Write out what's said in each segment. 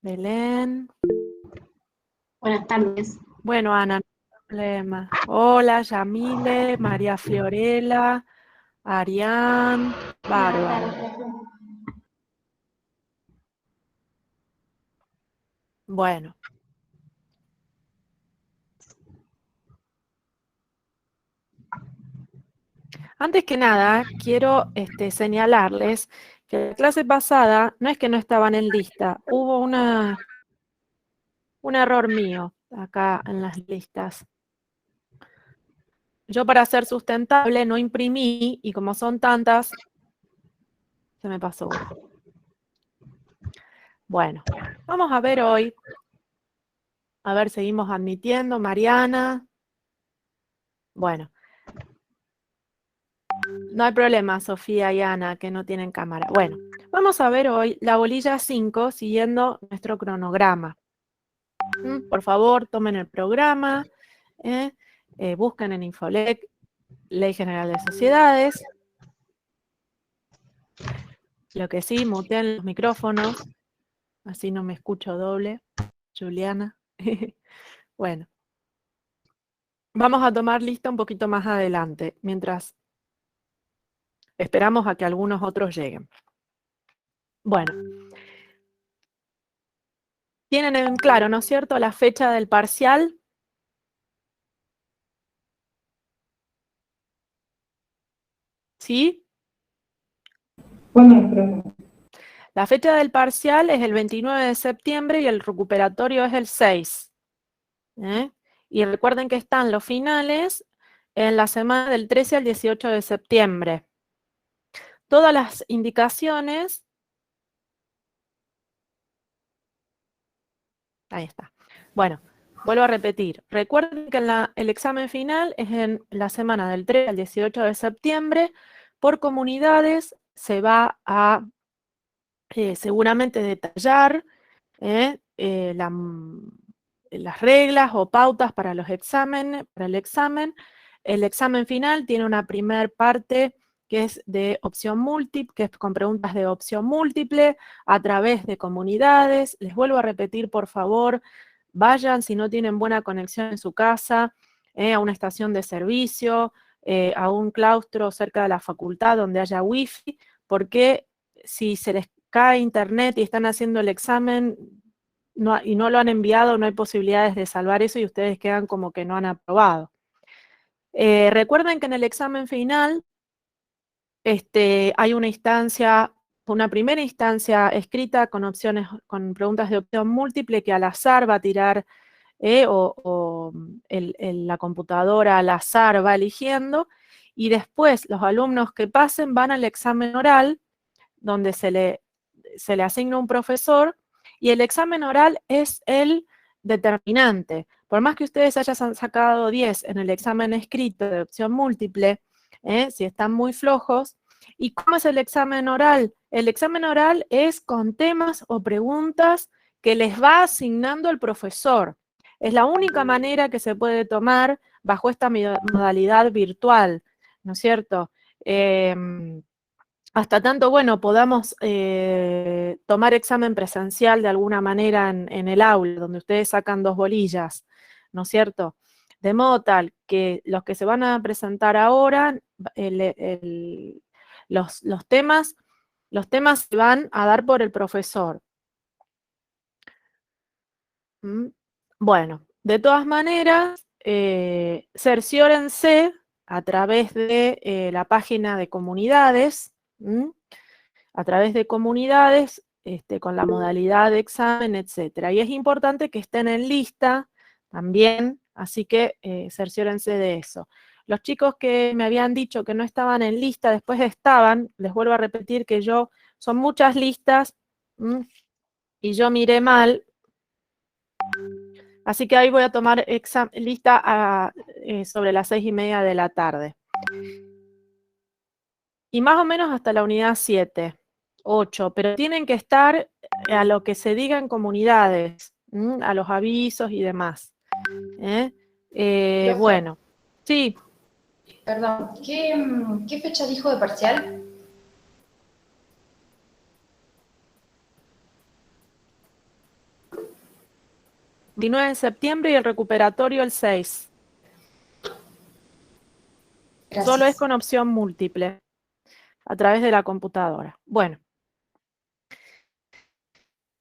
Belén. Buenas tardes. Bueno, Ana, no hay problema. Hola, Yamile, María Fiorella, Arián, bárbaro. Bueno. Antes que nada, quiero señalarles que la clase pasada no es que no estaban en lista, hubo un error mío acá en las listas. Yo para ser sustentable no imprimí y como son tantas, se me pasó una. Bueno, vamos a ver hoy. A ver, seguimos admitiendo. Mariana. Bueno. No hay problema, Sofía y Ana, que no tienen cámara. Bueno, vamos a ver hoy la bolilla 5 siguiendo nuestro cronograma. Por favor, tomen el programa, busquen en Infolec, Ley General de Sociedades. Lo que sí, muteen los micrófonos, así no me escucho doble. Juliana. Bueno, vamos a tomar lista un poquito más adelante, mientras esperamos a que algunos otros lleguen. Bueno. Tienen en claro, ¿no es cierto?, la fecha del parcial. ¿Sí? Bueno, La fecha del parcial es el 29 de septiembre y el recuperatorio es el 6. Y recuerden que están los finales en la semana del 13 al 18 de septiembre. Todas las indicaciones... Ahí está. Bueno, vuelvo a repetir. Recuerden que el examen final es en la semana del 3 al 18 de septiembre. Por comunidades se va a seguramente detallar las reglas o pautas para el examen. El examen final tiene una primera parte que es de opción múltiple, que es con preguntas de opción múltiple, a través de comunidades. Les vuelvo a repetir, por favor, vayan si no tienen buena conexión en su casa, a una estación de servicio, a un claustro cerca de la facultad donde haya wifi, porque si se les cae internet y están haciendo el examen y no lo han enviado, no hay posibilidades de salvar eso y ustedes quedan como que no han aprobado. Recuerden que en el examen final hay una primera instancia escrita con opciones, con preguntas de opción múltiple que al azar va a tirar la computadora al azar va eligiendo, y después los alumnos que pasen van al examen oral, donde se le asigna un profesor, y el examen oral es el determinante. Por más que ustedes hayan sacado 10 en el examen escrito de opción múltiple, si están muy flojos. ¿Y cómo es el examen oral? El examen oral es con temas o preguntas que les va asignando el profesor. Es la única manera que se puede tomar bajo esta modalidad virtual, ¿no es cierto? Hasta tanto, bueno, podamos tomar examen presencial de alguna manera en el aula, donde ustedes sacan 2 bolillas, ¿no es cierto? De modo tal que los que se van a presentar ahora, los temas se van a dar por el profesor. Bueno, de todas maneras, cerciórense a través de la página de comunidades, a través de comunidades, con la modalidad de examen, etc. Y es importante que estén en lista también, así que cerciórense de eso. Los chicos que me habían dicho que no estaban en lista, después estaban, les vuelvo a repetir que son muchas listas, y yo miré mal, así que ahí voy a tomar lista sobre las 6:30 de la tarde. Y más o menos hasta la unidad 7, 8, pero tienen que estar a lo que se diga en comunidades, a los avisos y demás. Bueno, sí. perdón, ¿qué fecha dijo de parcial? 29 de septiembre y el recuperatorio el 6. Gracias. Solo es con opción múltiple, a través de la computadora. Bueno.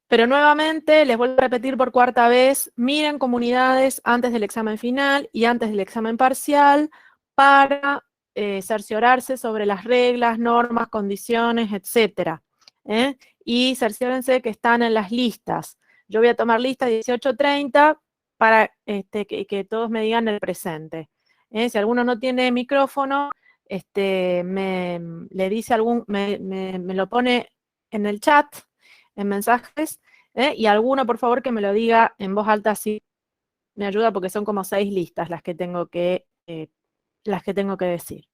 Pero nuevamente, les vuelvo a repetir por cuarta vez, miren comunidades antes del examen final y antes del examen parcial para cerciorarse sobre las reglas, normas, condiciones, etc. Y cerciórense que están en las listas. Yo voy a tomar lista 18:30 para que todos me digan el presente. Si alguno no tiene micrófono, le dice me lo pone en el chat, en mensajes, y alguno, por favor, que me lo diga en voz alta, así me ayuda, porque son como 6 listas las que tengo que decir,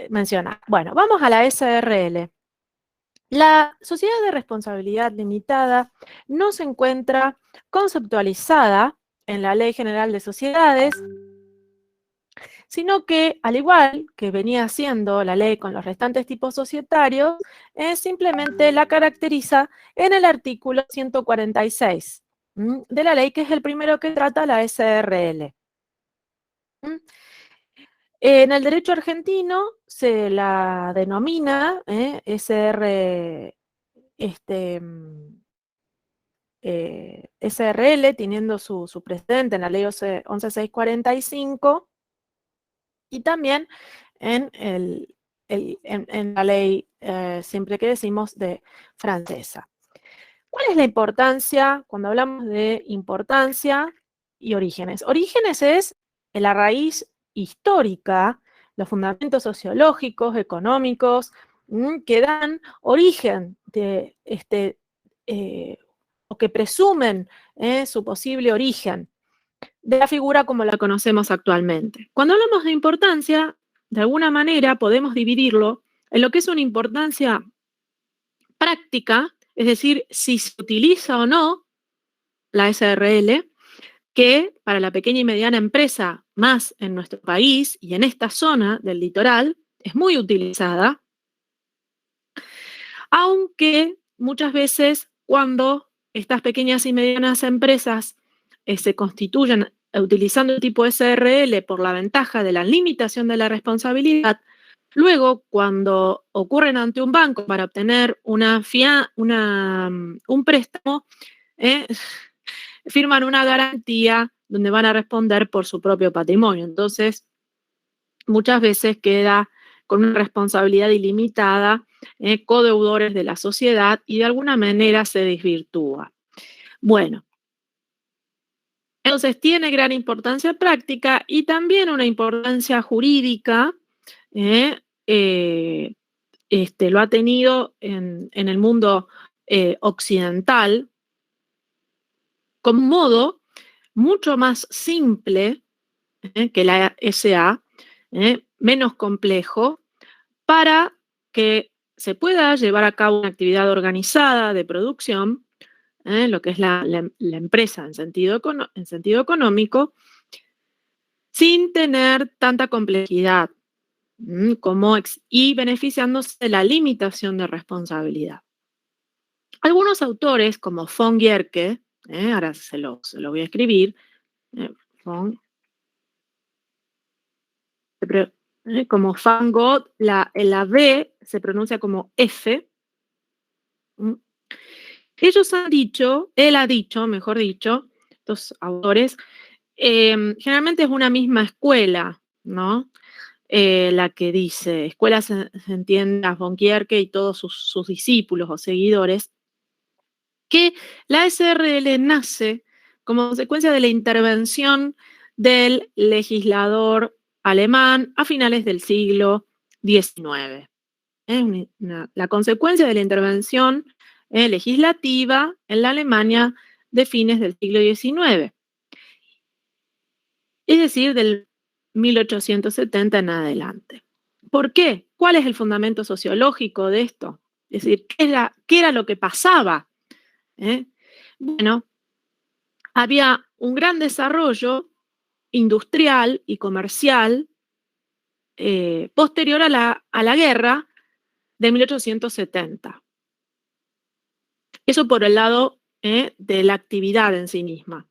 mencionar. Bueno, vamos a la SRL. La sociedad de responsabilidad limitada no se encuentra conceptualizada en la Ley General de Sociedades, sino que, al igual que venía haciendo la ley con los restantes tipos societarios, simplemente la caracteriza en el artículo 146 de la ley, que es el primero que trata la SRL. En el derecho argentino se la denomina SRL, teniendo su precedente en la ley 11645, y también en la ley, siempre que decimos, francesa. ¿Cuál es la importancia cuando hablamos de importancia y orígenes? Orígenes es la raíz histórica, los fundamentos sociológicos, económicos, que dan origen o que presumen su posible origen de la figura como la conocemos actualmente. Cuando hablamos de importancia, de alguna manera podemos dividirlo en lo que es una importancia práctica, es decir, si se utiliza o no la SRL, que para la pequeña y mediana empresa, más en nuestro país y en esta zona del litoral, es muy utilizada, aunque muchas veces cuando estas pequeñas y medianas empresas se constituyen utilizando el tipo SRL por la ventaja de la limitación de la responsabilidad, luego cuando ocurren ante un banco para obtener un préstamo, firman una garantía donde van a responder por su propio patrimonio. Entonces, muchas veces queda con una responsabilidad ilimitada, codeudores de la sociedad, y de alguna manera se desvirtúa. Bueno, entonces tiene gran importancia práctica y también una importancia jurídica. Lo ha tenido en el mundo occidental como un modo mucho más simple que la SA, menos complejo, para que se pueda llevar a cabo una actividad organizada de producción, lo que es la empresa en sentido económico, sin tener tanta complejidad y beneficiándose de la limitación de responsabilidad. Algunos autores, como von Gierke, ahora se lo voy a escribir, como Van Gogh, la B se pronuncia como F. Él ha dicho, mejor dicho, estos autores, generalmente es una misma escuela, ¿no? La que dice, escuela se entiende a von Gierke y todos sus discípulos o seguidores, que la SRL nace como consecuencia de la intervención del legislador alemán a finales del siglo XIX. La consecuencia de la intervención legislativa en la Alemania de fines del siglo XIX. Es decir, del 1870 en adelante. ¿Por qué? ¿Cuál es el fundamento sociológico de esto? Es decir, ¿qué era lo que pasaba? Bueno, había un gran desarrollo industrial y comercial posterior a la guerra de 1870. Eso por el lado de la actividad en sí misma.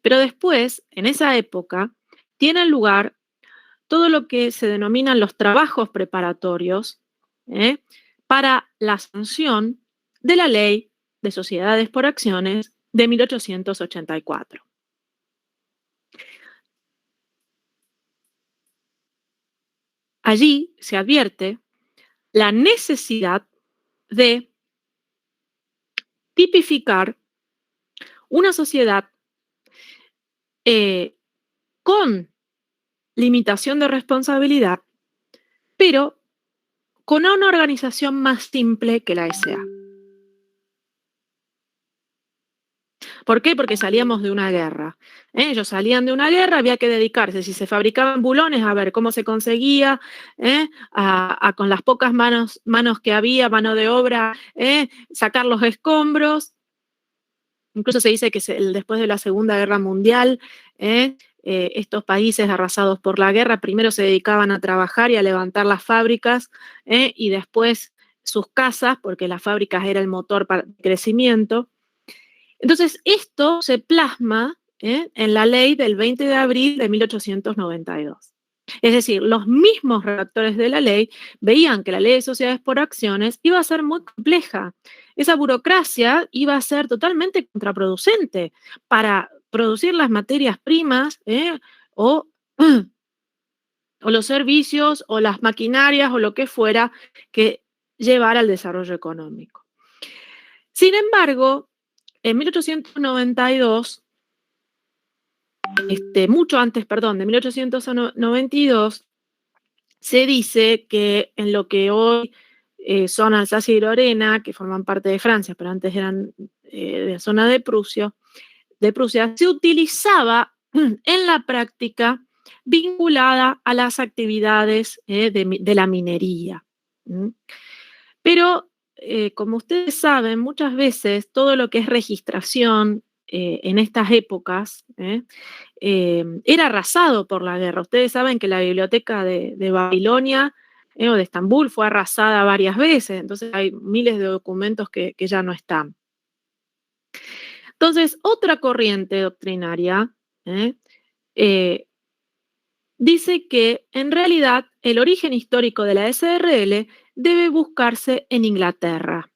Pero después, en esa época, tienen lugar todo lo que se denominan los trabajos preparatorios, ¿eh?, para la sanción de la Ley de Sociedades por Acciones de 1884. Allí se advierte la necesidad de tipificar una sociedad con limitación de responsabilidad, pero con una organización más simple que la SA. ¿Por qué? Porque salíamos de una guerra. Ellos salían de una guerra, había que dedicarse, si se fabricaban bulones, a ver cómo se conseguía, con las pocas manos que había, mano de obra, sacar los escombros. Incluso se dice que después de la Segunda Guerra Mundial, estos países arrasados por la guerra primero se dedicaban a trabajar y a levantar las fábricas, y después sus casas, porque las fábricas era el motor para el crecimiento. Entonces, esto se plasma en la ley del 20 de abril de 1892. Es decir, los mismos redactores de la ley veían que la ley de sociedades por acciones iba a ser muy compleja. Esa burocracia iba a ser totalmente contraproducente para producir las materias primas, o los servicios o las maquinarias o lo que fuera que llevara al desarrollo económico. Sin embargo, en 1892, mucho antes, perdón, de 1892, se dice que en lo que hoy son Alsacia y Lorena, que forman parte de Francia, pero antes eran de la zona de Prusia, se utilizaba en la práctica vinculada a las actividades de la minería. Pero, como ustedes saben, muchas veces todo lo que es registración en estas épocas era arrasado por la guerra. Ustedes saben que la biblioteca de Babilonia o de Estambul fue arrasada varias veces, entonces hay miles de documentos que ya no están. Entonces, otra corriente doctrinaria dice que en realidad el origen histórico de la SRL debe buscarse en Inglaterra,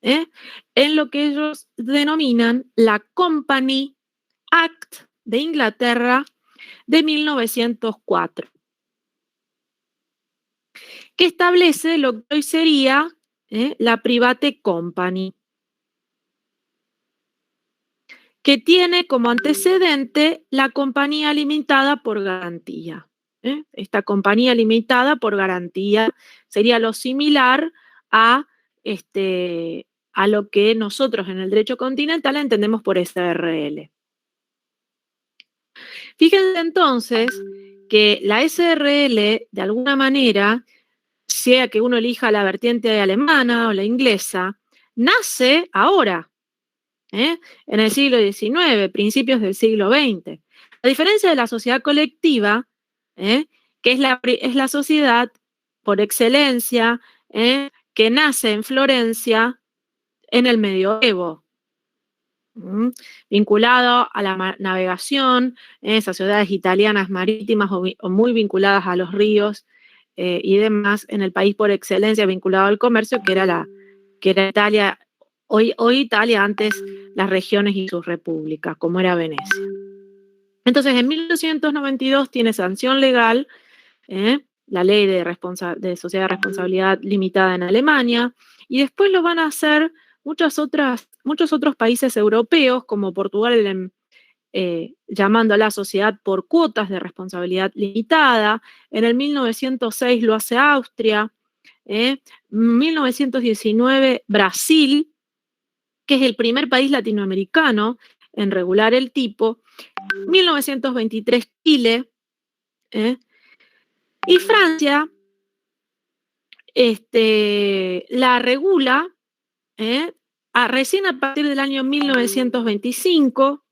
en lo que ellos denominan la Company Act de Inglaterra de 1904, que establece lo que hoy sería la Private Company, que tiene como antecedente la compañía limitada por garantía. Esta compañía limitada por garantía sería lo similar a lo que nosotros en el derecho continental entendemos por SRL. Fíjense entonces que la SRL, de alguna manera, sea que uno elija la vertiente alemana o la inglesa, nace ahora, en el siglo XIX, principios del siglo XX. A diferencia de la sociedad colectiva, que es la sociedad por excelencia, que nace en Florencia en el medioevo, vinculado a la navegación, esas ciudades italianas marítimas o muy vinculadas a los ríos y demás, en el país por excelencia vinculado al comercio, que era Italia, hoy Italia, antes las regiones y sus repúblicas, como era Venecia. Entonces, en 1892 tiene sanción legal la ley de sociedad de responsabilidad limitada en Alemania, y después lo van a hacer muchos otros países europeos, como Portugal, llamando a la sociedad por cuotas de responsabilidad limitada. En el 1906 lo hace Austria. 1919 Brasil, que es el primer país latinoamericano en regular el tipo. 1923 Chile. Y Francia la regula recién a partir del año 1925,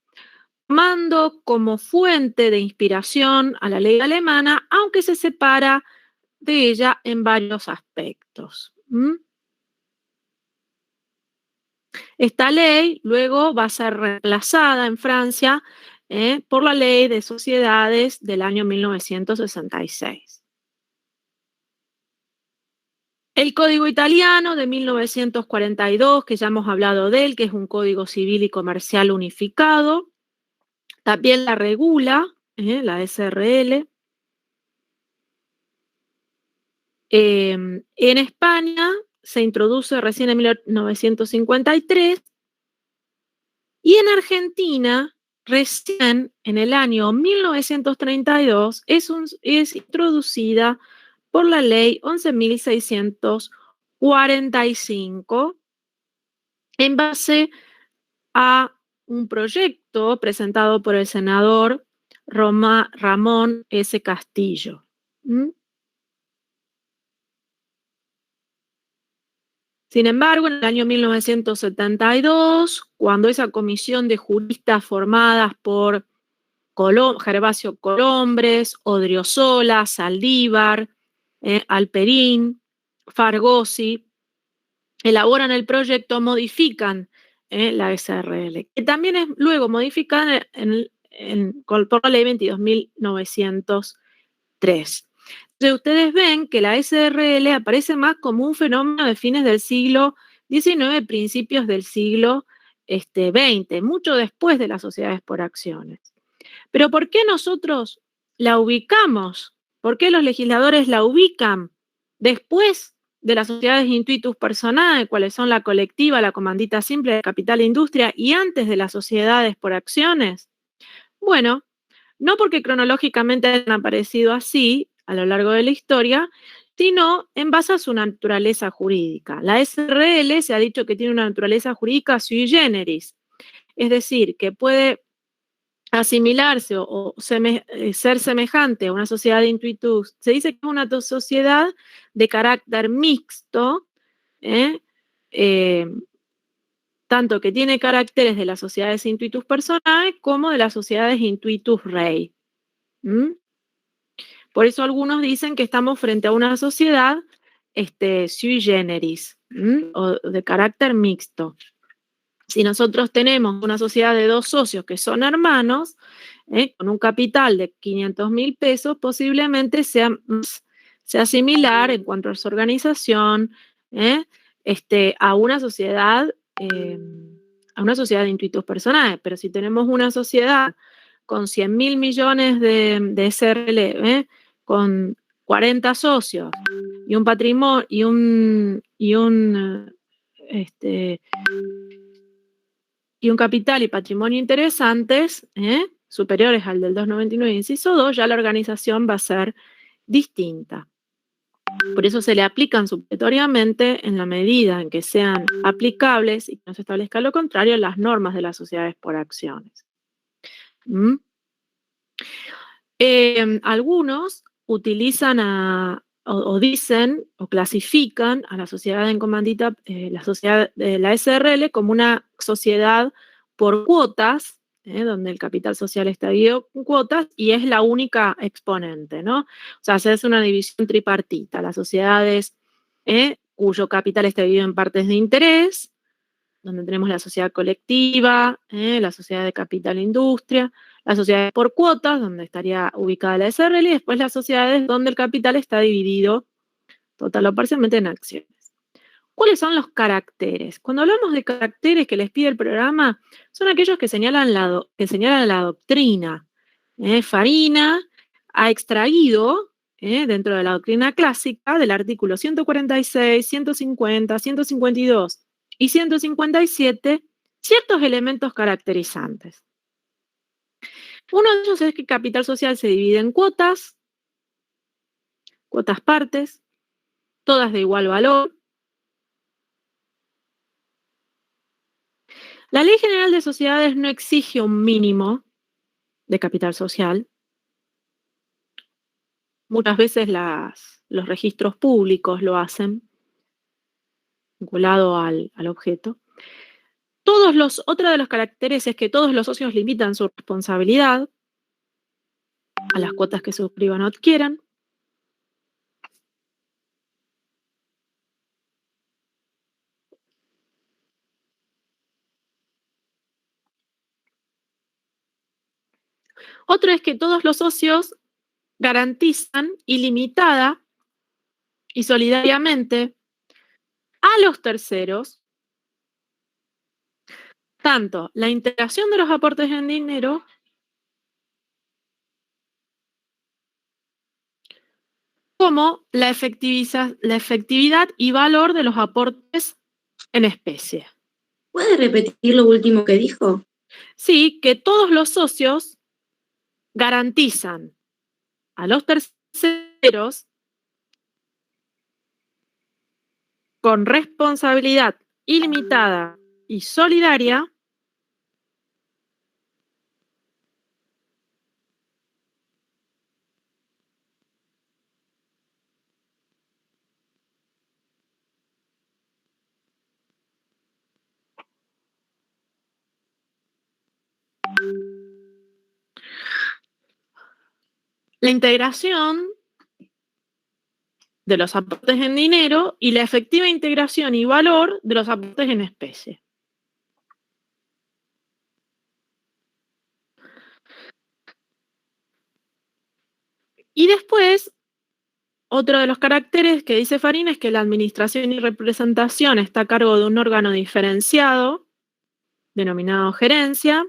tomando como fuente de inspiración a la ley alemana, aunque se separa de ella en varios aspectos. Esta ley luego va a ser reemplazada en Francia por la Ley de Sociedades del año 1966. El Código Italiano de 1942, que ya hemos hablado de él, que es un código civil y comercial unificado, también la regula, la SRL. En España se introduce recién en 1953 y en Argentina recién en el año 1932 es introducida por la ley 11.645 en base a un proyecto presentado por el senador Ramón S. Castillo. Sin embargo, en el año 1972, cuando esa comisión de juristas formadas por Gervasio Colombres, Odriozola, Saldívar, Alperín, Fargosi, elaboran el proyecto, modifican la SRL, que también es luego modificada por la ley 22.903. Entonces ustedes ven que la SRL aparece más como un fenómeno de fines del siglo XIX, principios del siglo XX, mucho después de las sociedades por acciones. Pero ¿por qué nosotros la ubicamos? ¿Por qué los legisladores la ubican después de las sociedades intuitus personae, cuáles son la colectiva, la comandita simple, de capital e industria, y antes de las sociedades por acciones? Bueno, no porque cronológicamente hayan aparecido así a lo largo de la historia, sino en base a su naturaleza jurídica. La SRL se ha dicho que tiene una naturaleza jurídica sui generis, es decir, que puede asimilarse o ser semejante a una sociedad de intuitus. Se dice que es una sociedad de carácter mixto, tanto que tiene caracteres de las sociedades intuitus personae como de las sociedades intuitus rei. Por eso algunos dicen que estamos frente a una sociedad sui generis, o de carácter mixto. Si nosotros tenemos una sociedad de dos socios que son hermanos, con un capital de 500.000 pesos, posiblemente sea similar en cuanto a su organización a una sociedad de intuitus personae. Pero si tenemos una sociedad con 100.000 millones de SRL, con 40 socios y un patrimonio y un capital y patrimonio interesantes, superiores al del 299, inciso 2, ya la organización va a ser distinta. Por eso se le aplican supletoriamente en la medida en que sean aplicables y que no se establezca lo contrario las normas de las sociedades por acciones. Algunos utilizan o dicen o clasifican a la sociedad en comandita, la sociedad de la SRL, como una sociedad por cuotas, donde el capital social está dividido en cuotas y es la única exponente, ¿no? O sea, se hace una división tripartita. Las sociedades cuyo capital está dividido en partes de interés, donde tenemos la sociedad colectiva, la sociedad de capital e industria, las sociedades por cuotas, donde estaría ubicada la SRL, y después las sociedades donde el capital está dividido total o parcialmente en acciones. ¿Cuáles son los caracteres? Cuando hablamos de caracteres que les pide el programa, son aquellos que señalan la doctrina. Farina ha extraído, dentro de la doctrina clásica, del artículo 146, 150, 152 y 157, ciertos elementos caracterizantes. Uno de ellos es que el capital social se divide en cuotas partes, todas de igual valor. La Ley General de Sociedades no exige un mínimo de capital social. Muchas veces los registros públicos lo hacen, vinculado al objeto. Otro de los caracteres es que todos los socios limitan su responsabilidad a las cuotas que suscriban o adquieran. Otro es que todos los socios garantizan ilimitada y solidariamente a los terceros tanto la integración de los aportes en dinero como la efectividad y valor de los aportes en especie. ¿Puede repetir lo último que dijo? Sí, que todos los socios garantizan a los terceros con responsabilidad ilimitada y solidaria la integración de los aportes en dinero y la efectiva integración y valor de los aportes en especie. Y después, otro de los caracteres que dice Farina es que la administración y representación está a cargo de un órgano diferenciado, denominado gerencia.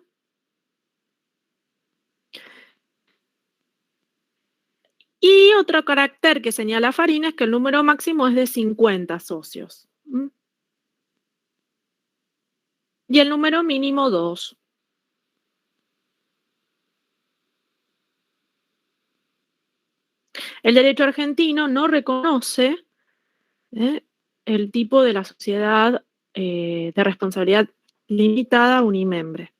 Y otro carácter que señala Farina es que el número máximo es de 50 socios. Y el número mínimo 2. El derecho argentino no reconoce el tipo de la sociedad de responsabilidad limitada unimembre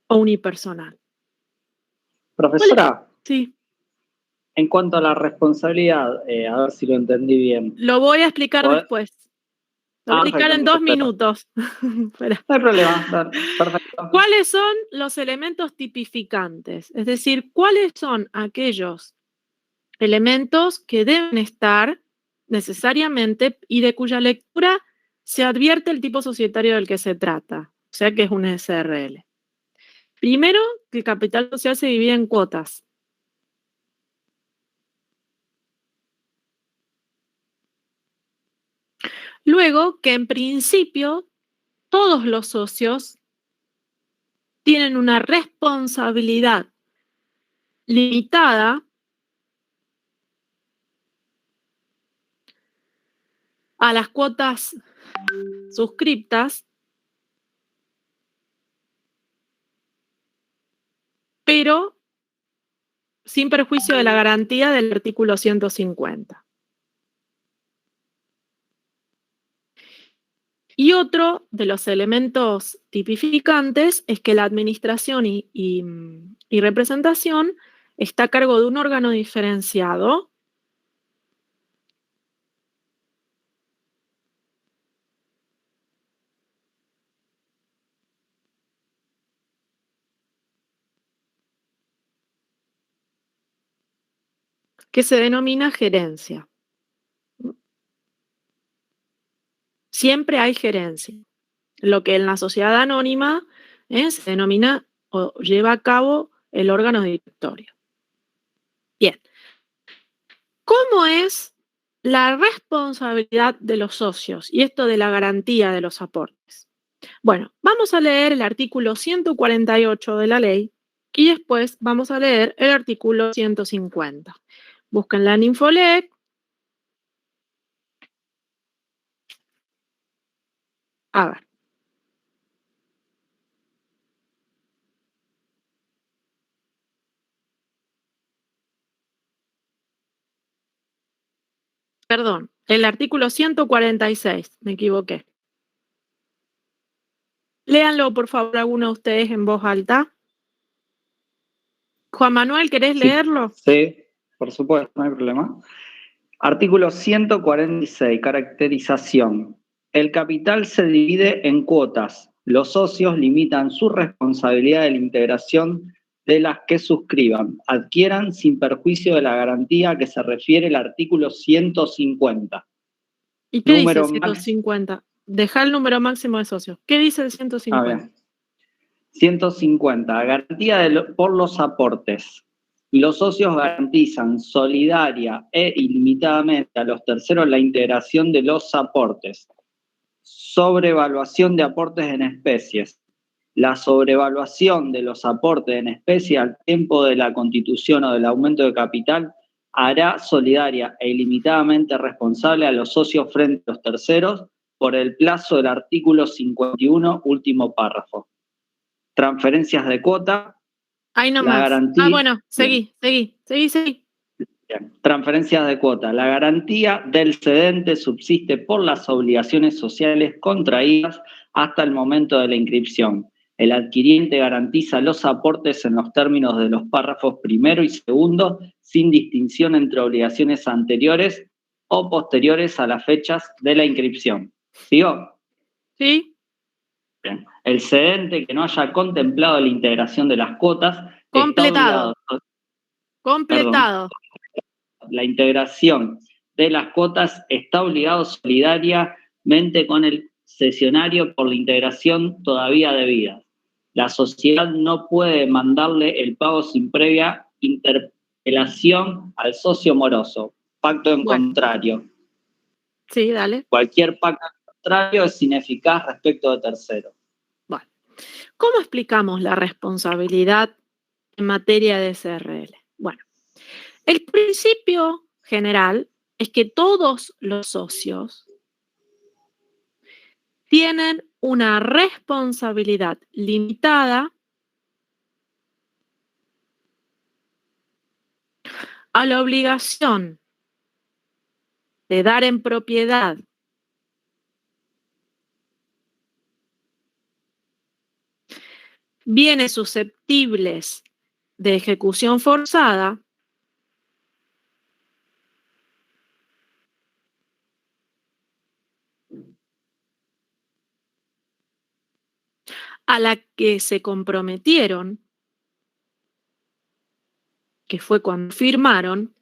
o unipersonal. Profesora, Sí. en cuanto a la responsabilidad, a ver si lo entendí bien. Lo voy a explicar después. Lo voy a explicar en 2 minutos. Espera. No hay problema, dale, perfecto. ¿Cuáles son los elementos tipificantes? Es decir, ¿cuáles son aquellos elementos que deben estar necesariamente y de cuya lectura se advierte el tipo societario del que se trata? O sea que es un SRL. Primero, que el capital social se divide en cuotas. Luego, que en principio todos los socios tienen una responsabilidad limitada a las cuotas suscriptas, pero sin perjuicio de la garantía del artículo 150. Y otro de los elementos tipificantes es que la administración y representación está a cargo de un órgano diferenciado que se denomina gerencia. Siempre hay gerencia. Lo que en la sociedad anónima se denomina o lleva a cabo el órgano directorio. Bien. ¿Cómo es la responsabilidad de los socios y esto de la garantía de los aportes? Bueno, vamos a leer el artículo 148 de la ley y después vamos a leer el artículo 150. Búsquenla en Infolec. A ver. Perdón, el artículo 146, me equivoqué. Léanlo, por favor, alguno de ustedes en voz alta. Juan Manuel, ¿querés leerlo? Sí, por supuesto, no hay problema. Artículo 146, caracterización. El capital se divide en cuotas. Los socios limitan su responsabilidad de la integración de las que suscriban, adquieran sin perjuicio de la garantía a que se refiere el artículo 150. ¿Y qué dice Número el 150? Deja el número máximo de socios. ¿Qué dice el A 150? ver. 150. Garantía por los aportes. Los socios garantizan solidaria e ilimitadamente a los terceros la integración de los aportes. Sobrevaluación de aportes en especies. La sobrevaluación de los aportes en especie al tiempo de la constitución o del aumento de capital hará solidaria e ilimitadamente responsable a los socios frente a los terceros por el plazo del artículo 51, último párrafo. Transferencias de cuota. Ahí nomás. Garantía, bueno, seguí. Bien. Transferencias de cuota. La garantía del cedente subsiste por las obligaciones sociales contraídas hasta el momento de la inscripción. El adquiriente garantiza los aportes en los términos de los párrafos primero y segundo, sin distinción entre obligaciones anteriores o posteriores a las fechas de la inscripción. ¿Sigo? Sí. Bien. El cedente que no haya contemplado la integración de las cuotas Completado. Perdón. La integración de las cuotas está obligado solidariamente con el cesionario por la integración todavía debida. La sociedad no puede mandarle el pago sin previa interpelación al socio moroso. Pacto en contrario. Sí, dale. Cualquier pacto en contrario es ineficaz respecto de terceros. Bueno, ¿cómo explicamos la responsabilidad en materia de SRL? Bueno, el principio general es que todos los socios tienen una responsabilidad limitada a la obligación de dar en propiedad bienes susceptibles de ejecución forzada a la que se comprometieron, que fue cuando firmaron,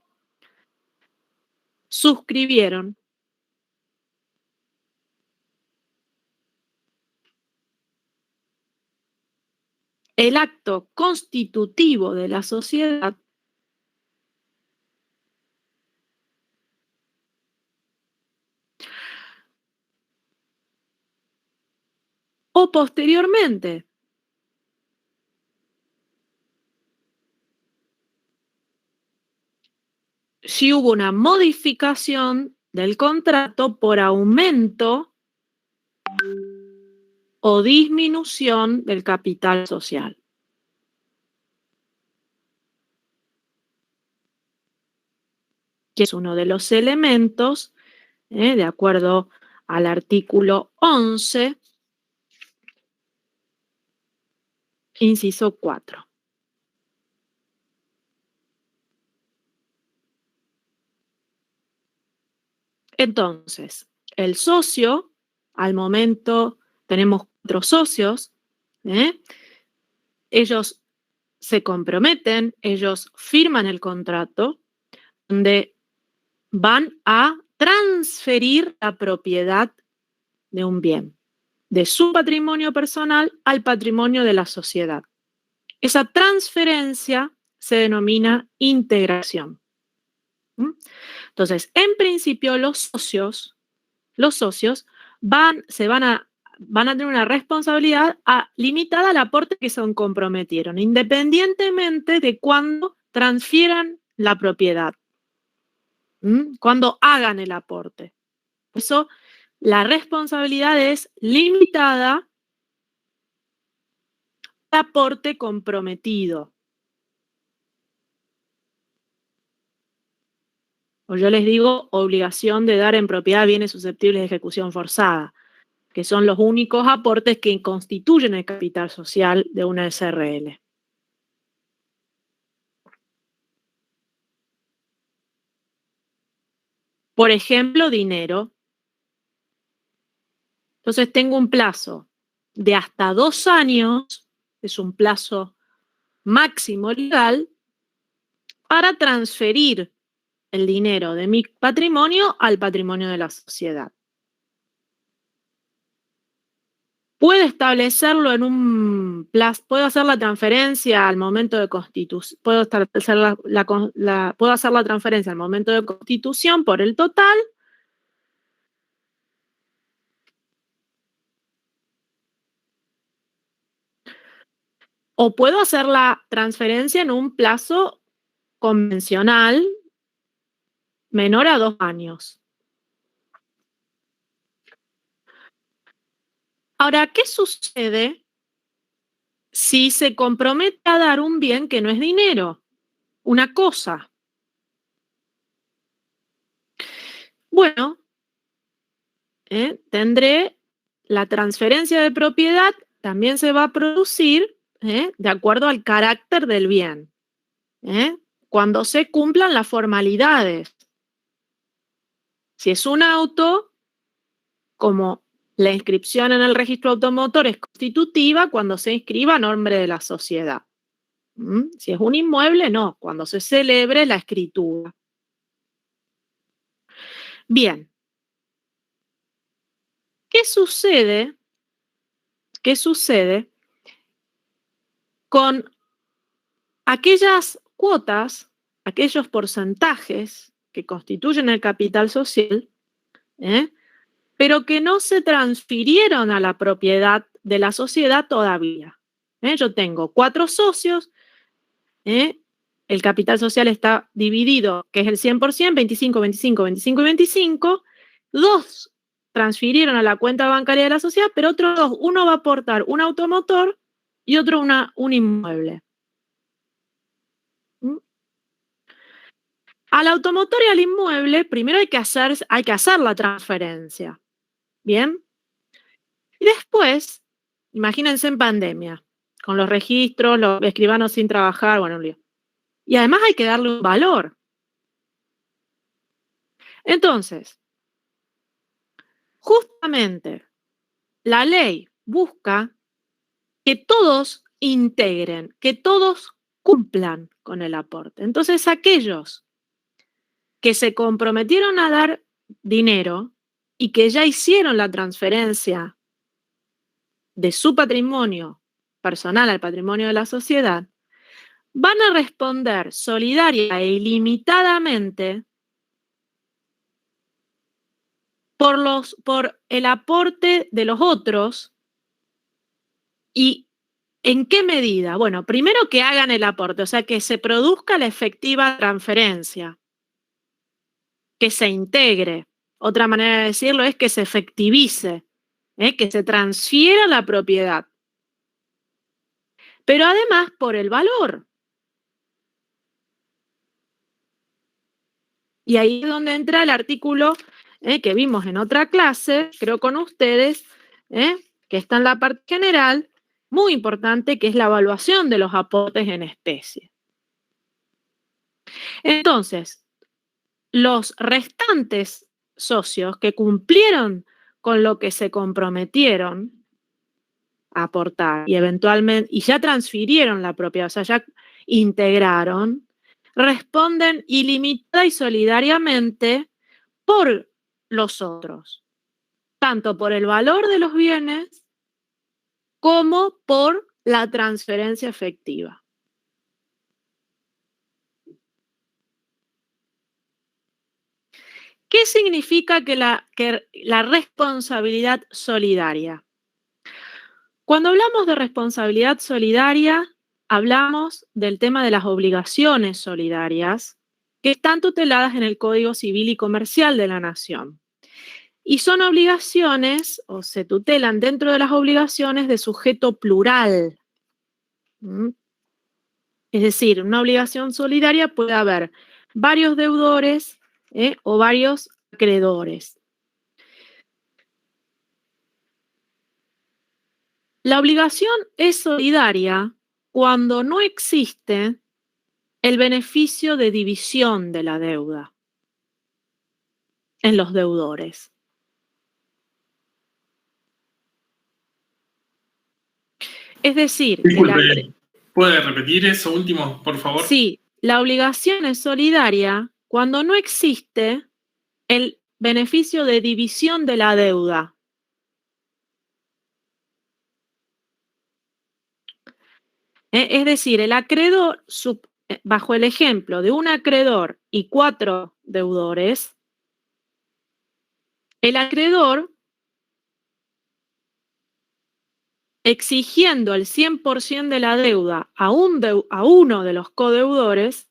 suscribieron el acto constitutivo de la sociedad o posteriormente. Si hubo una modificación del contrato por aumento o disminución del capital social. Que es uno de los elementos, de acuerdo al artículo 11, inciso 4. Entonces, el socio, al momento tenemos 4 socios, ellos se comprometen, ellos firman el contrato, donde van a transferir la propiedad de un bien, de su patrimonio personal al patrimonio de la sociedad. Esa transferencia se denomina integración. Entonces, en principio, los socios van a tener una responsabilidad limitada al aporte que se comprometieron, independientemente de cuándo transfieran la propiedad, cuando hagan el aporte. Por eso, la responsabilidad es limitada al aporte comprometido. O yo les digo, obligación de dar en propiedad bienes susceptibles de ejecución forzada, que son los únicos aportes que constituyen el capital social de una SRL. Por ejemplo, dinero. Entonces tengo un plazo de hasta 2 años, es un plazo máximo legal, para transferir el dinero de mi patrimonio al patrimonio de la sociedad. puede establecerlo en un plazo, puedo hacer la transferencia al momento de constitución, puedo hacer puedo hacer la transferencia al momento de constitución por el total, o puedo hacer la transferencia en un plazo convencional menor a 2 años. Ahora, ¿qué sucede si se compromete a dar un bien que no es dinero, una cosa? Bueno, tendré la transferencia de propiedad, también se va a producir de acuerdo al carácter del bien, cuando se cumplan las formalidades. Si es un auto, como la inscripción en el registro automotor es constitutiva, cuando se inscriba a nombre de la sociedad. Si es un inmueble, no, cuando se celebre la escritura. Bien. ¿Qué sucede? ¿Qué sucede con aquellas cuotas, aquellos porcentajes que constituyen el capital social, pero que no se transfirieron a la propiedad de la sociedad todavía? Yo tengo 4 socios, el capital social está dividido, que es el 100%, 25, 25, 25 y 25, 2 transfirieron a la cuenta bancaria de la sociedad, pero otros 2, uno va a aportar un automotor y otro un inmueble. Al automotor y al inmueble, primero hay que hacer la transferencia. ¿Bien? Y después, imagínense en pandemia, con los registros, los escribanos sin trabajar, bueno, un lío. Y además hay que darle un valor. Entonces, justamente, la ley busca que todos integren, que todos cumplan con el aporte. Entonces, aquellos que se comprometieron a dar dinero y que ya hicieron la transferencia de su patrimonio personal al patrimonio de la sociedad, van a responder solidaria e ilimitadamente por el aporte de los otros. ¿Y en qué medida? Bueno, primero que hagan el aporte, o sea, que se produzca la efectiva transferencia, que se integre. Otra manera de decirlo es que se efectivice, que se transfiera la propiedad. Pero además por el valor. Y ahí es donde entra el artículo que vimos en otra clase, creo con ustedes, que está en la parte general, muy importante, que es la evaluación de los aportes en especie. Entonces, los restantes socios que cumplieron con lo que se comprometieron a aportar y eventualmente, y ya transfirieron la propiedad, o sea, ya integraron, responden ilimitada y solidariamente por los otros, tanto por el valor de los bienes como por la transferencia efectiva. ¿Qué significa que la responsabilidad solidaria? Cuando hablamos de responsabilidad solidaria, hablamos del tema de las obligaciones solidarias que están tuteladas en el Código Civil y Comercial de la Nación. Y son obligaciones, o se tutelan dentro de las obligaciones de sujeto plural. Es decir, una obligación solidaria puede haber varios deudores o varios acreedores. La obligación es solidaria cuando no existe el beneficio de división de la deuda en los deudores. Es decir, disculpe, ¿puede repetir eso último, por favor? Sí, la obligación es solidaria cuando no existe el beneficio de división de la deuda. Es decir, el acreedor, bajo el ejemplo de un acreedor y 4 deudores, el acreedor, exigiendo el 100% de la deuda a uno de los codeudores,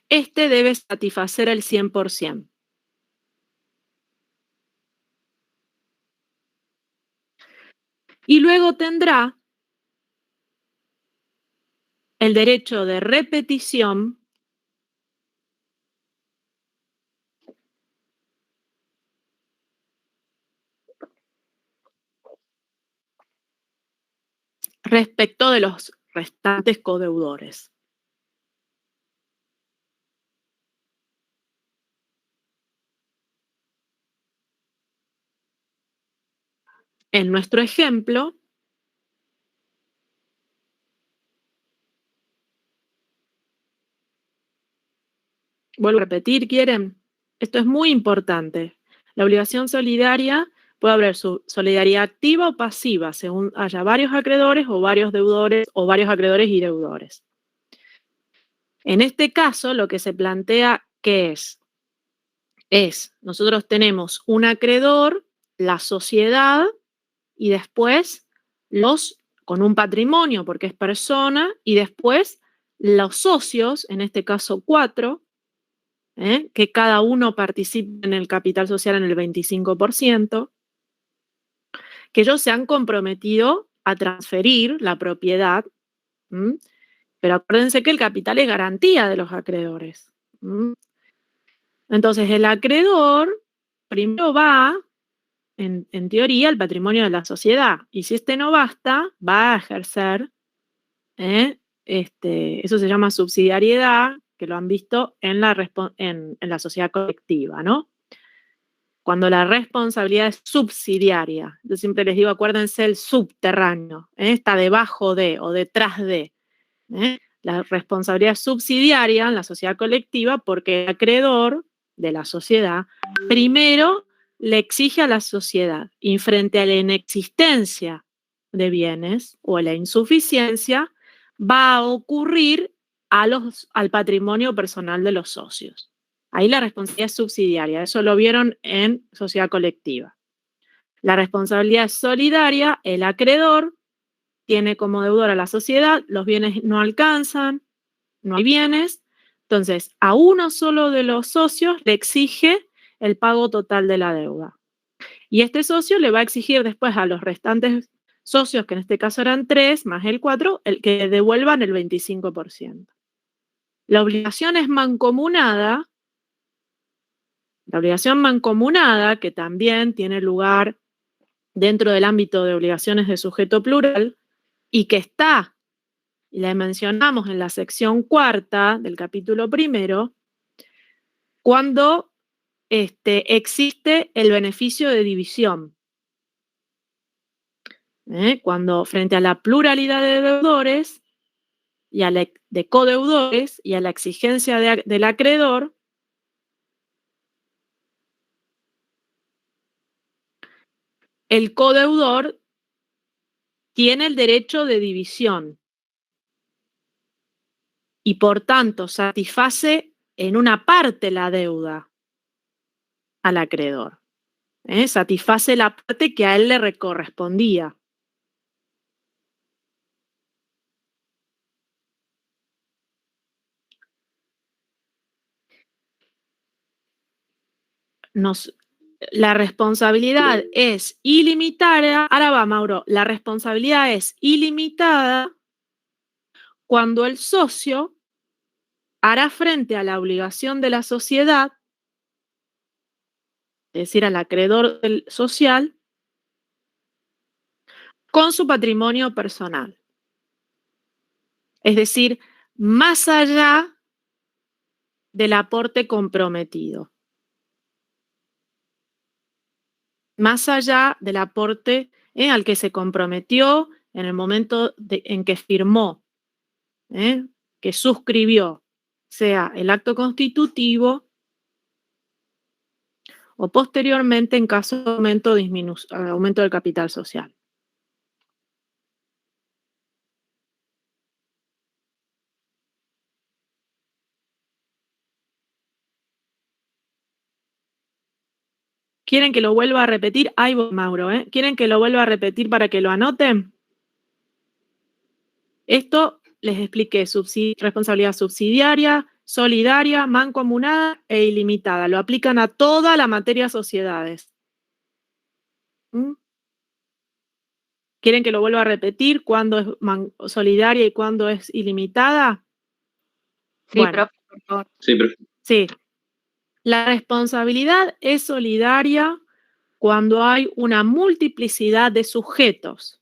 este debe satisfacer el 100%. Y luego tendrá el derecho de repetición respecto de los restantes codeudores. En nuestro ejemplo, vuelvo a repetir, ¿quieren? Esto es muy importante. La obligación solidaria puede haber su solidaridad activa o pasiva, según haya varios acreedores o varios deudores o varios acreedores y deudores. En este caso, lo que se plantea, ¿qué es? Nosotros tenemos un acreedor, la sociedad, y después con un patrimonio, porque es persona, y después los socios, en este caso 4, que cada uno participe en el capital social en el 25%, que ellos se han comprometido a transferir la propiedad, pero acuérdense que el capital es garantía de los acreedores. Entonces, el acreedor primero va, en teoría, al patrimonio de la sociedad, y si este no basta, va a ejercer, eso se llama subsidiariedad, que lo han visto en la sociedad colectiva, ¿no? Cuando la responsabilidad es subsidiaria. Yo siempre les digo, acuérdense el subterráneo, está debajo de o detrás de. La responsabilidad es subsidiaria en la sociedad colectiva porque el acreedor de la sociedad primero le exige a la sociedad y frente a la inexistencia de bienes o a la insuficiencia va a ocurrir al patrimonio personal de los socios. Ahí la responsabilidad es subsidiaria, eso lo vieron en sociedad colectiva. La responsabilidad es solidaria, el acreedor tiene como deudor a la sociedad, los bienes no alcanzan, no hay bienes, entonces a uno solo de los socios le exige el pago total de la deuda. Y este socio le va a exigir después a los restantes socios, que en este caso eran 3 más el 4, el que devuelvan el 25%. La obligación es mancomunada. La obligación mancomunada, que también tiene lugar dentro del ámbito de obligaciones de sujeto plural y que está, y la mencionamos en la sección 4 del capítulo 1, cuando existe el beneficio de división. Cuando frente a la pluralidad de deudores y de codeudores y a la exigencia del acreedor, el codeudor tiene el derecho de división y por tanto satisface en una parte la deuda al acreedor. Satisface la parte que a él le correspondía. La responsabilidad es ilimitada. Ahora va, Mauro. La responsabilidad es ilimitada cuando el socio hará frente a la obligación de la sociedad, es decir, al acreedor social, con su patrimonio personal. Es decir, más allá del aporte comprometido. Más allá del aporte al que se comprometió en el momento en que firmó, que suscribió, sea el acto constitutivo o posteriormente en caso de aumento del capital social. ¿Quieren que lo vuelva a repetir? Ahí voy, Mauro, ¿eh? ¿Quieren que lo vuelva a repetir para que lo anoten? Esto les expliqué, responsabilidad subsidiaria, solidaria, mancomunada e ilimitada. Lo aplican a toda la materia sociedades. ¿Mm? ¿Quieren que lo vuelva a repetir cuándo es solidaria y cuándo es ilimitada? Sí, Bueno, profe, por favor. Sí, profe. sí. La responsabilidad es solidaria cuando hay una multiplicidad de sujetos.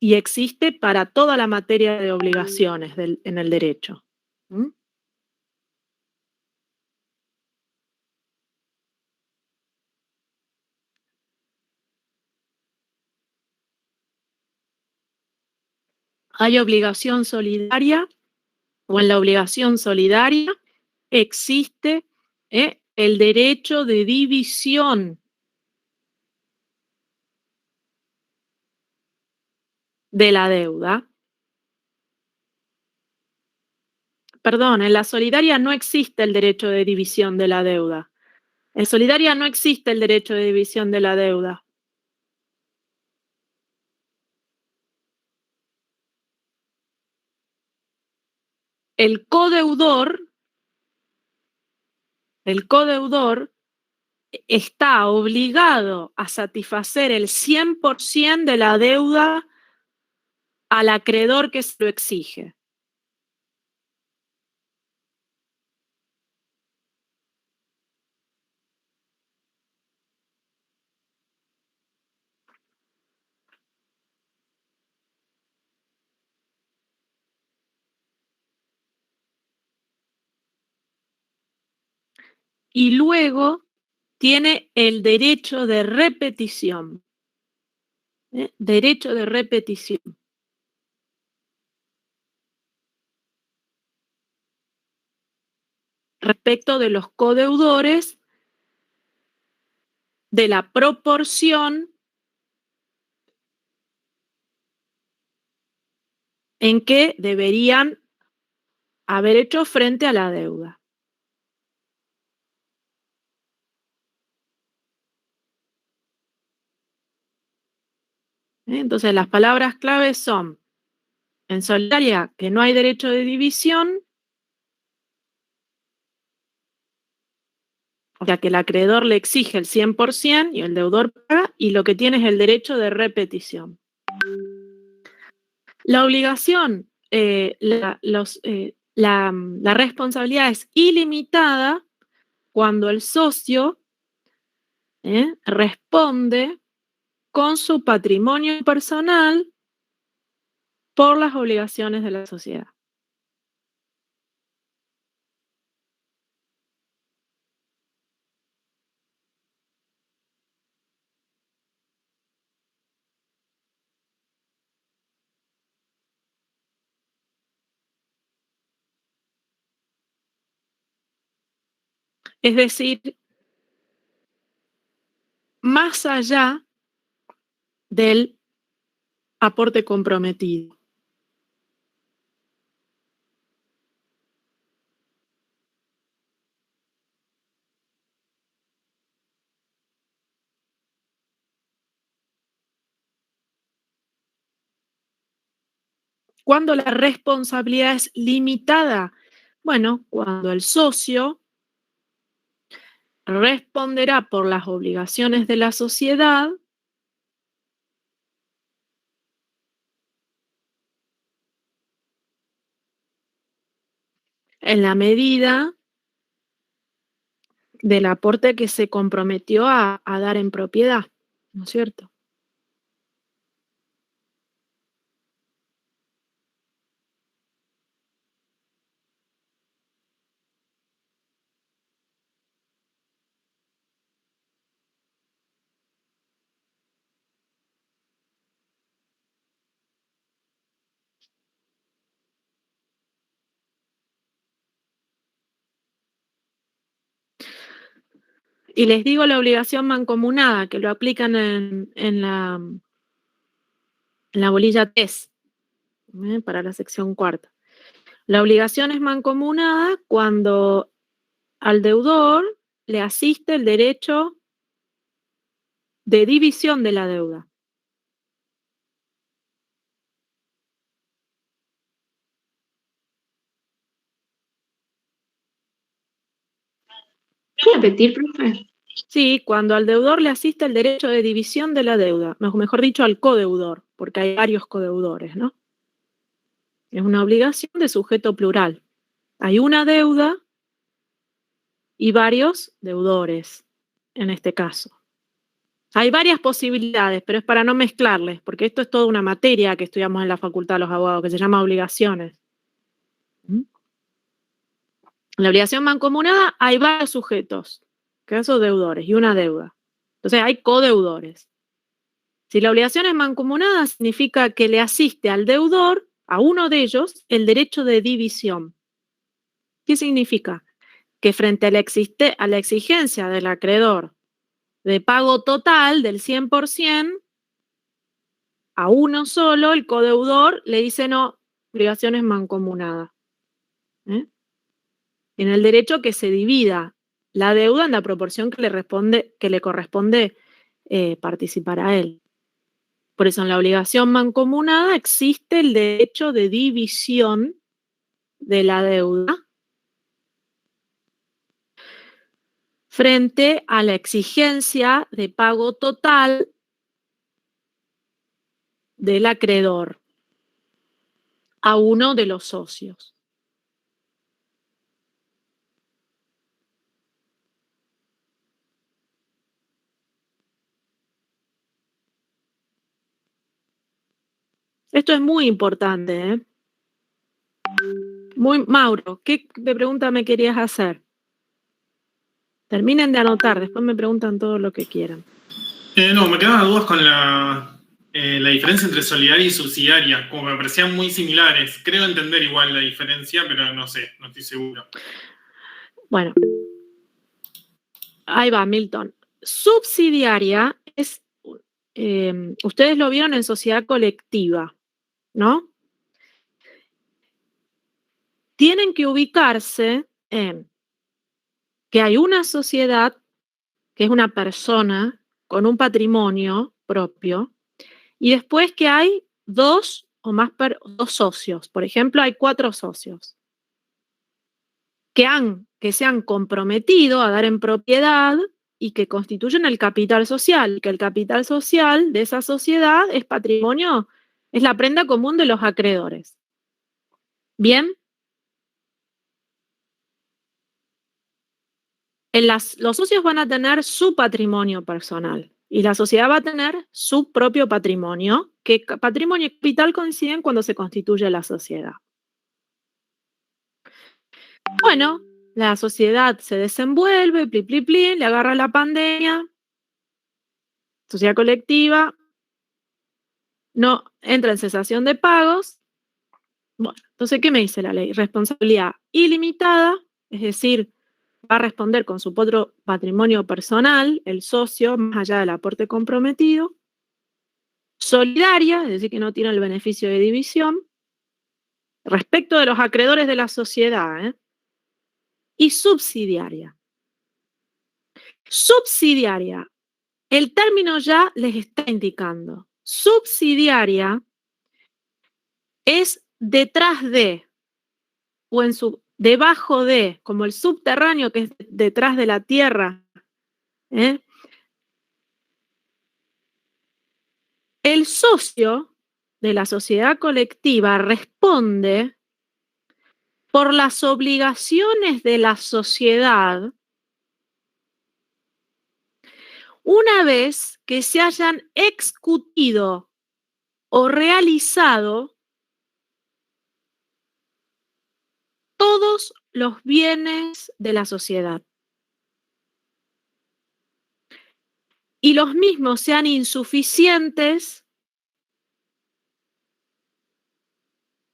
Y existe para toda la materia de obligaciones en el derecho. ¿Mm? Hay obligación solidaria, o en la obligación solidaria existe el derecho de división de la deuda. Perdón, en la solidaria no existe el derecho de división de la deuda. En solidaria no existe el derecho de división de la deuda. El codeudor está obligado a satisfacer el 100% de la deuda al acreedor que se lo exige. Y luego tiene el derecho de repetición. Derecho de repetición. Respecto de los codeudores, de la proporción en que deberían haber hecho frente a la deuda. Entonces, las palabras claves son, en solidaria, que no hay derecho de división, o sea, que el acreedor le exige el 100% y el deudor paga, y lo que tiene es el derecho de repetición. La obligación, la responsabilidad es ilimitada cuando el socio responde con su patrimonio personal por las obligaciones de la sociedad. Es decir, más allá del aporte comprometido. ¿Cuándo la responsabilidad es limitada? Bueno, cuando el socio responderá por las obligaciones de la sociedad en la medida del aporte que se comprometió a dar en propiedad, ¿no es cierto? Y les digo la obligación mancomunada, que lo aplican en la bolilla TES, para la sección cuarta. La obligación es mancomunada cuando al deudor le asiste el derecho de división de la deuda. ¿Puede repetir, profe? Sí, cuando al deudor le asiste el derecho de división de la deuda, mejor dicho, al codeudor, porque hay varios codeudores, ¿no? Es una obligación de sujeto plural. Hay una deuda y varios deudores, en este caso. Hay varias posibilidades, pero es para no mezclarles, porque esto es toda una materia que estudiamos en la Facultad de los Abogados, que se llama obligaciones. En la obligación mancomunada hay varios sujetos, que son deudores, y una deuda. Entonces hay codeudores. Si la obligación es mancomunada, significa que le asiste al deudor, a uno de ellos, el derecho de división. ¿Qué significa? Que frente a la exigencia del acreedor de pago total del 100%, a uno solo, el codeudor, le dice no, obligación es mancomunada. En el derecho que se divida la deuda en la proporción que le corresponde participar a él. Por eso en la obligación mancomunada existe el derecho de división de la deuda frente a la exigencia de pago total del acreedor a uno de los socios. Esto es muy importante, ¿eh? Mauro, ¿qué pregunta me querías hacer? Terminen de anotar, después me preguntan todo lo que quieran. No, me quedaban dudas con la diferencia entre solidaria y subsidiaria, como me parecían muy similares. Creo entender igual la diferencia, pero no sé, no estoy seguro. Bueno, ahí va, Milton. Subsidiaria es, ustedes lo vieron en sociedad colectiva, ¿no? Tienen que ubicarse en que hay una sociedad, que es una persona con un patrimonio propio, y después que hay dos socios. Por ejemplo, hay 4 socios que se han comprometido a dar en propiedad y que constituyen el capital social, que el capital social de esa sociedad es patrimonio, es la prenda común de los acreedores. ¿Bien? Los socios van a tener su patrimonio personal y la sociedad va a tener su propio patrimonio, que patrimonio y capital coinciden cuando se constituye la sociedad. Bueno, la sociedad se desenvuelve, le agarra la pandemia, sociedad colectiva, no entra en cesación de pagos. Bueno, entonces, ¿qué me dice la ley? Responsabilidad ilimitada, es decir, va a responder con su propio patrimonio personal, el socio, más allá del aporte comprometido. Solidaria, es decir, que no tiene el beneficio de división, respecto de los acreedores de la sociedad, y subsidiaria. Subsidiaria, el término ya les está indicando. Subsidiaria es detrás de, o debajo de, como el subterráneo que es detrás de la tierra. El socio de la sociedad colectiva responde por las obligaciones de la sociedad una vez que se hayan ejecutado o realizado todos los bienes de la sociedad y los mismos sean insuficientes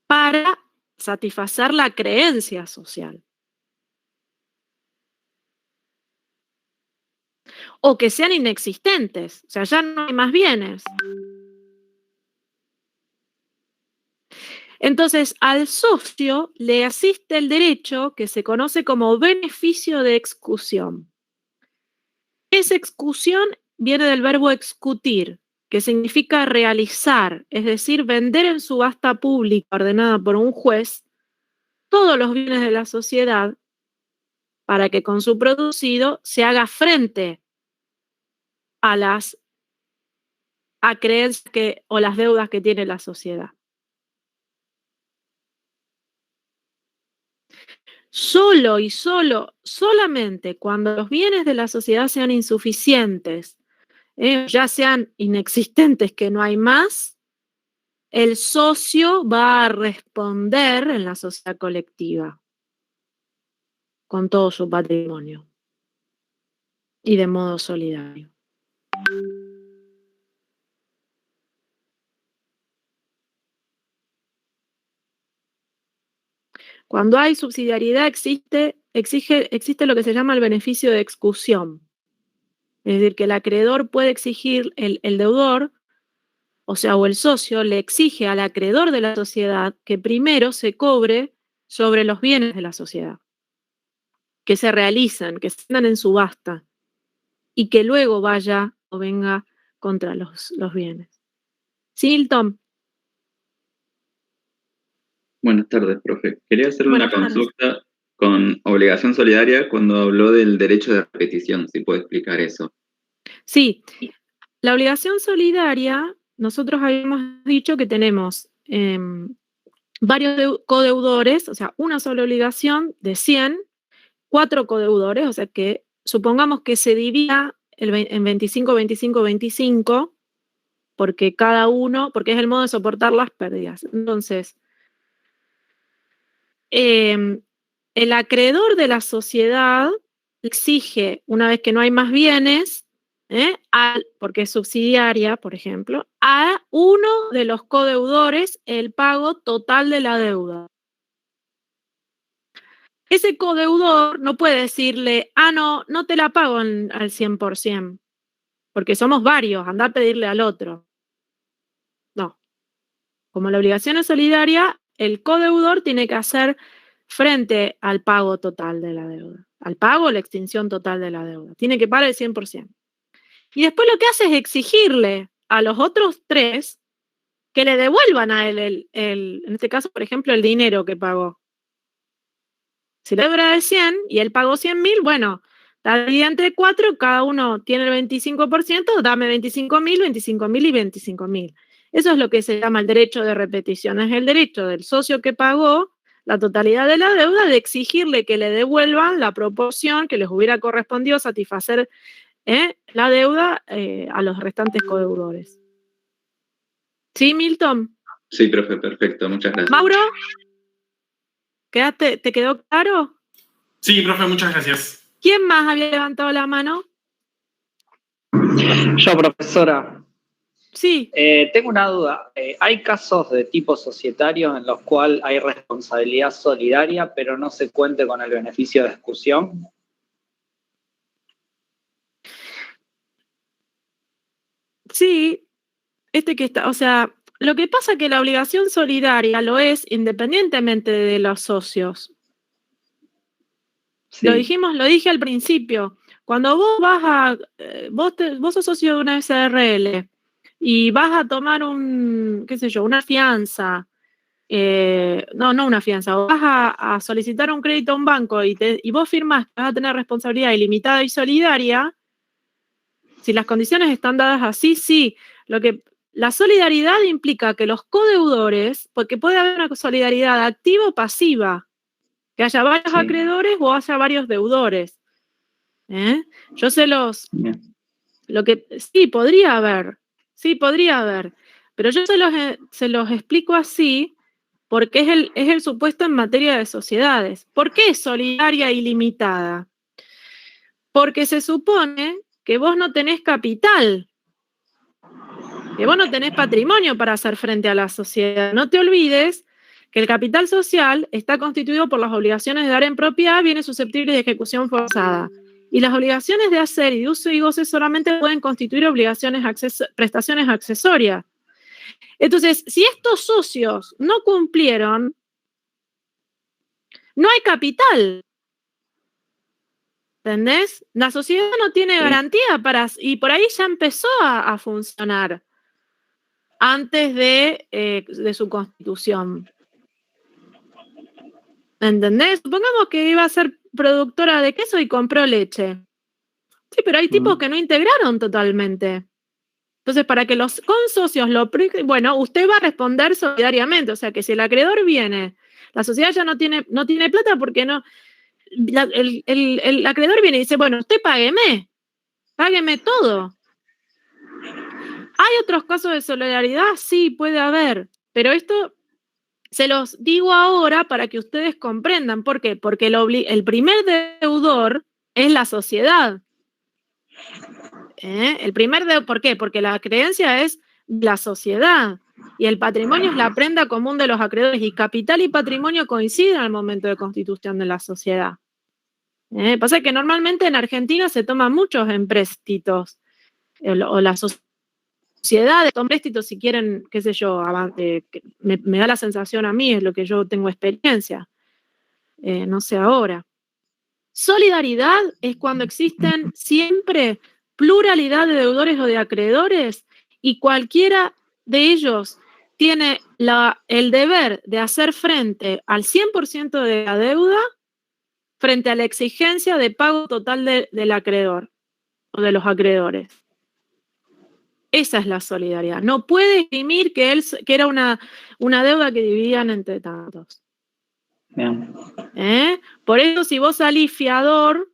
para satisfacer la creencia social. o que sean inexistentes, o sea, ya no hay más bienes. Entonces, al socio le asiste el derecho que se conoce como beneficio de excusión. Esa excusión viene del verbo excutir, que significa realizar, es decir, vender en subasta pública ordenada por un juez todos los bienes de la sociedad para que con su producido se haga frente a las acreencias o las deudas que tiene la sociedad. Solamente cuando los bienes de la sociedad sean insuficientes, ya sean inexistentes, que no hay más, el socio va a responder en la sociedad colectiva con todo su patrimonio y de modo solidario. Cuando hay subsidiariedad existe lo que se llama el beneficio de excusión. Es decir, que el acreedor puede exigir, el deudor, o sea, o el socio, le exige al acreedor de la sociedad que primero se cobre sobre los bienes de la sociedad, que se realizan, que se dan en subasta, y que luego vaya o venga contra los bienes. ¿Sí, Milton? Buenas tardes, profe. Quería hacer una Buenas tardes. consulta con obligación solidaria cuando habló del derecho de repetición, si puede explicar eso. Sí, la obligación solidaria, nosotros habíamos dicho que tenemos varios codeudores, o sea, una sola obligación de 100, 4 codeudores, o sea que supongamos que se divida en 25, 25, 25, porque porque es el modo de soportar las pérdidas. Entonces, el acreedor de la sociedad exige, una vez que no hay más bienes, porque es subsidiaria, por ejemplo, a uno de los codeudores el pago total de la deuda. Ese codeudor no puede decirle, no te la pago al 100%, porque somos varios, anda a pedirle al otro. No. Como la obligación es solidaria, el codeudor tiene que hacer frente al pago total de la deuda, al pago o la extinción total de la deuda. Tiene que pagar el 100%. Y después lo que hace es exigirle a los otros 3 que le devuelvan a él, en este caso, por ejemplo, el dinero que pagó. Si la deuda es 100 y él pagó 100.000, bueno, la dividida entre 4, cada uno tiene el 25%, dame 25.000, 25.000 y 25.000. Eso es lo que se llama el derecho de repetición. Es el derecho del socio que pagó la totalidad de la deuda de exigirle que le devuelvan la proporción que les hubiera correspondido satisfacer la deuda a los restantes codeudores. ¿Sí, Milton? Sí, profe, perfecto, muchas gracias. Mauro, ¿te quedó claro? Sí, profe, muchas gracias. ¿Quién más había levantado la mano? Yo, profesora. Sí. Tengo una duda. ¿Hay casos de tipo societario en los cuales hay responsabilidad solidaria, pero no se cuente con el beneficio de exclusión? Sí, o sea, lo que pasa es que la obligación solidaria lo es independientemente de los socios. Sí. Lo dije al principio. Cuando vos vos sos socio de una SRL y vas a tomar una fianza, no una fianza, vas a solicitar un crédito a un banco y vos firmás que vas a tener responsabilidad ilimitada y solidaria, si las condiciones están dadas así, sí. La solidaridad implica que los codeudores, porque puede haber una solidaridad activa o pasiva, que haya varios acreedores o haya varios deudores. Yo sí, podría haber, pero yo se los explico así porque es el supuesto en materia de sociedades. ¿Por qué es solidaria y limitada? Porque se supone que vos no tenés capital, que vos no tenés patrimonio para hacer frente a la sociedad. No te olvides que el capital social está constituido por las obligaciones de dar en propiedad bienes susceptibles de ejecución forzada. Y las obligaciones de hacer y de uso y goce solamente pueden constituir prestaciones accesorias. Entonces, si estos socios no cumplieron, no hay capital. ¿Entendés? La sociedad no tiene garantía y por ahí ya empezó a funcionar antes de su constitución. ¿Entendés? Supongamos que iba a ser productora de queso y compró leche. Sí, pero hay tipos que no integraron totalmente. Entonces, para que los consocios bueno, usted va a responder solidariamente. O sea, que si el acreedor viene, la sociedad ya no tiene plata porque no. El acreedor viene y dice, bueno, usted págueme todo. ¿Hay otros casos de solidaridad? Sí, puede haber, pero esto se los digo ahora para que ustedes comprendan. ¿Por qué? Porque el primer deudor es la sociedad. ¿Por qué? Porque la creencia es la sociedad y el patrimonio es la prenda común de los acreedores y capital y patrimonio coinciden al momento de constitución de la sociedad. Pasa que normalmente en Argentina se toman muchos empréstitos o las sociedades toman préstitos si quieren, qué sé yo, me da la sensación a mí, es lo que yo tengo experiencia, no sé ahora. Solidaridad es cuando existen siempre pluralidad de deudores o de acreedores y cualquiera de ellos tiene el deber de hacer frente al 100% de la deuda frente a la exigencia de pago total del acreedor o de los acreedores. Esa es la solidaridad. No puede estimir que era una deuda que dividían entre tantos. Bien. Por eso, si vos salís fiador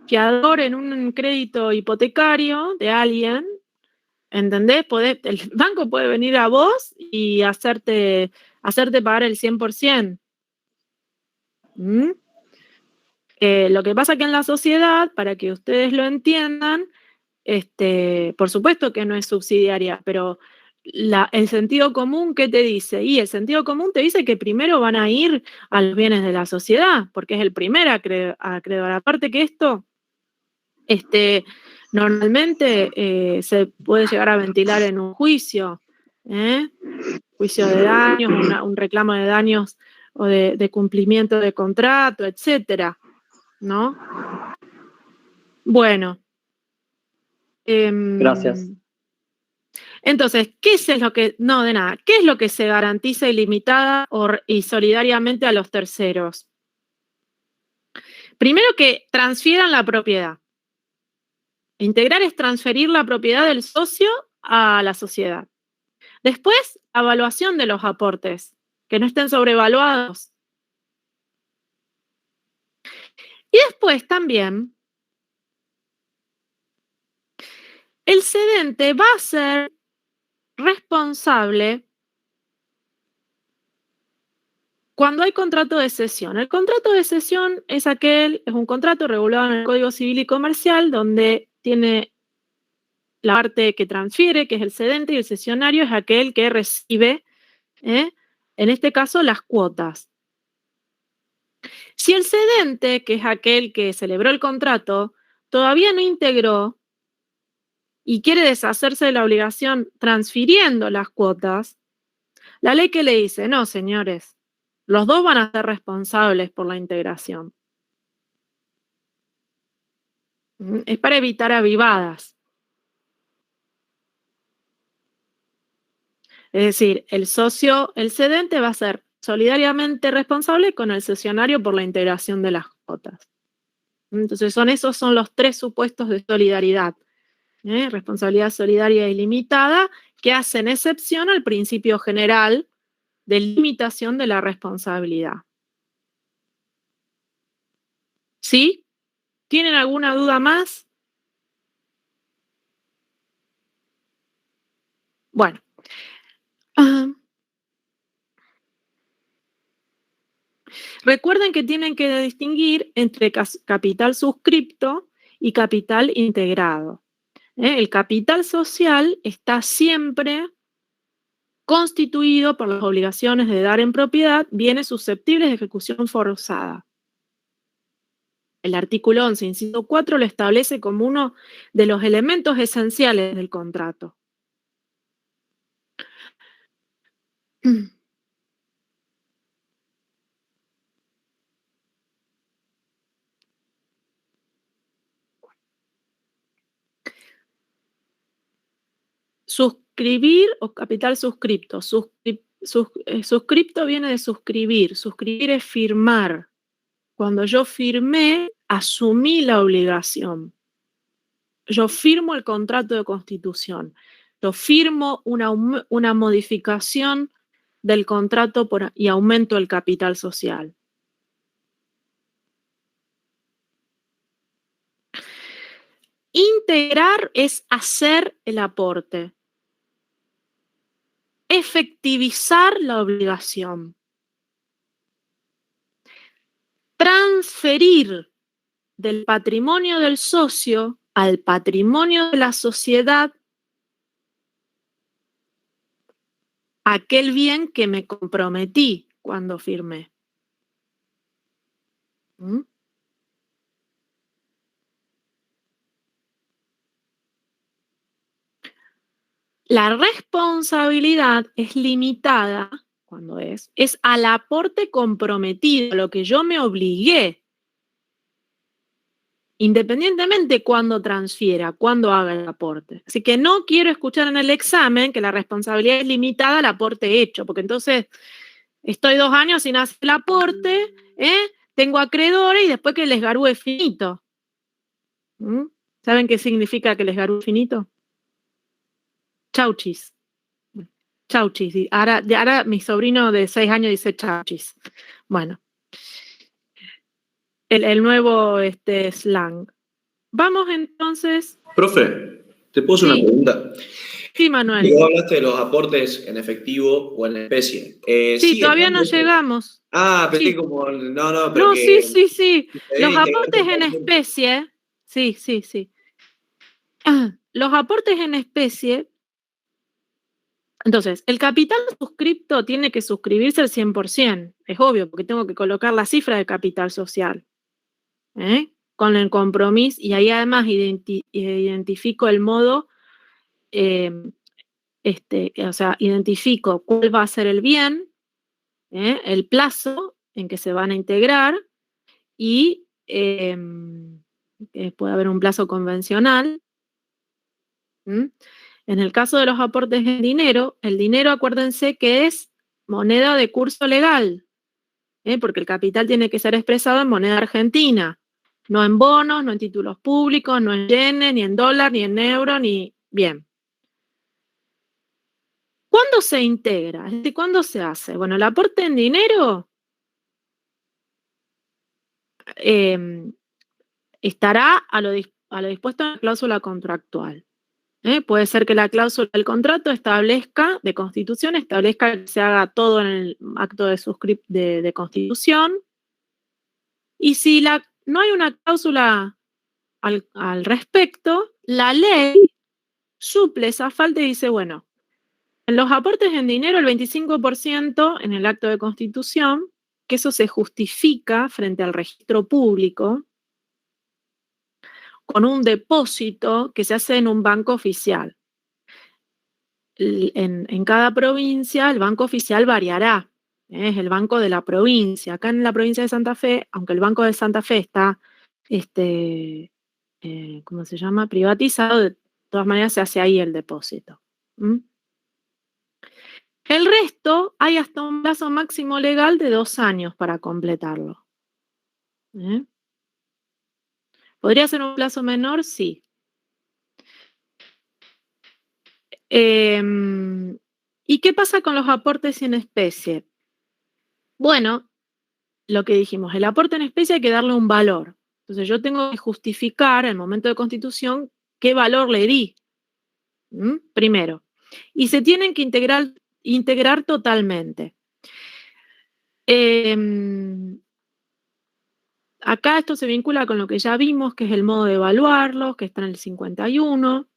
en un crédito hipotecario de alguien, ¿entendés? El banco puede venir a vos y hacerte pagar el 100%. Lo que pasa que en la sociedad, para que ustedes lo entiendan, por supuesto que no es subsidiaria, pero el sentido común, ¿qué te dice? Y el sentido común te dice que primero van a ir a los bienes de la sociedad, porque es el primer acreedor. Aparte que esto, normalmente se puede llegar a ventilar en un juicio, juicio de daños, un reclamo de daños o de cumplimiento de contrato, etcétera, ¿no? Bueno. Gracias. Entonces, ¿qué es lo que se garantiza ilimitada y solidariamente a los terceros? Primero, que transfieran la propiedad. Integrar es transferir la propiedad del socio a la sociedad. Después, evaluación de los aportes, que no estén sobrevaluados. Y después también, el cedente va a ser responsable cuando hay contrato de cesión. El contrato de cesión es un contrato regulado en el Código Civil y Comercial, donde tiene la parte que transfiere, que es el cedente, y el cesionario es aquel que recibe, en este caso, las cuotas. Si el cedente, que es aquel que celebró el contrato, todavía no integró y quiere deshacerse de la obligación transfiriendo las cuotas, la ley que le dice, no, señores, los dos van a ser responsables por la integración. Es para evitar avivadas. Es decir, el cedente va a ser solidariamente responsable con el cesionario por la integración de las cuotas. Entonces, esos son los tres supuestos de solidaridad. Responsabilidad solidaria ilimitada, que hacen excepción al principio general de limitación de la responsabilidad. ¿Sí? ¿Tienen alguna duda más? Bueno. Recuerden que tienen que distinguir entre capital suscripto y capital integrado. El capital social está siempre constituido por las obligaciones de dar en propiedad bienes susceptibles de ejecución forzada. El artículo 11, inciso 4, lo establece como uno de los elementos esenciales del contrato. Suscribir o capital suscripto. Suscripto viene de suscribir. Suscribir es firmar. Cuando yo firmé, asumí la obligación. Yo firmo el contrato de constitución. Yo firmo una modificación del contrato y aumento el capital social. Integrar es hacer el aporte. Efectivizar la obligación. Transferir del patrimonio del socio al patrimonio de la sociedad aquel bien que me comprometí cuando firmé. ¿Mm? La responsabilidad es limitada, cuando es al aporte comprometido, a lo que yo me obligué, independientemente cuándo transfiera, cuándo haga el aporte. Así que no quiero escuchar en el examen que la responsabilidad es limitada al aporte hecho, porque entonces estoy 2 años sin hacer el aporte, tengo acreedores y después que el esgarú es finito. ¿Mm? ¿Saben qué significa que el esgarú es finito? Chauchis. Chauchis. Ahora mi sobrino de 6 años dice chauchis. Bueno. El nuevo slang. Vamos entonces. Profe, ¿te puedo hacer una pregunta? Sí, Manuel. Vos hablaste de los aportes en efectivo o en especie. Sí, todavía no llegamos. Pensé sí. como... No, No, pero sí. Los aportes en especie. Sí. Los aportes en especie. Entonces, el capital suscripto tiene que suscribirse al 100%. Es obvio, porque tengo que colocar la cifra de capital social. Con el compromiso, y ahí además identifico el modo, o sea, identifico cuál va a ser el bien, el plazo en que se van a integrar, y puede haber un plazo convencional. En el caso de los aportes en dinero, el dinero, acuérdense que es moneda de curso legal, porque el capital tiene que ser expresado en moneda argentina, no en bonos, no en títulos públicos, no en yenes, ni en dólar, ni en euro, ni... Bien. ¿Cuándo se integra? Es decir, ¿cuándo se hace? Bueno, el aporte en dinero estará a lo dispuesto en la cláusula contractual. Puede ser que la cláusula del contrato de constitución establezca que se haga todo en el acto de constitución. Y si no hay una cláusula al respecto, la ley suple esa falta y dice, bueno, en los aportes en dinero el 25% en el acto de constitución, que eso se justifica frente al registro público con un depósito que se hace en un banco oficial. En cada provincia el banco oficial variará. Es el banco de la provincia. Acá en la provincia de Santa Fe, aunque el banco de Santa Fe está, ¿cómo se llama? Privatizado, de todas maneras se hace ahí el depósito. El resto, hay hasta un plazo máximo legal de 2 años para completarlo. ¿Podría ser un plazo menor? Sí. ¿Y qué pasa con los aportes en especie? Bueno, lo que dijimos, el aporte en especie hay que darle un valor. Entonces yo tengo que justificar en el momento de constitución qué valor le di. Primero. Y se tienen que integrar totalmente. Acá esto se vincula con lo que ya vimos, que es el modo de evaluarlos, que está en el 51.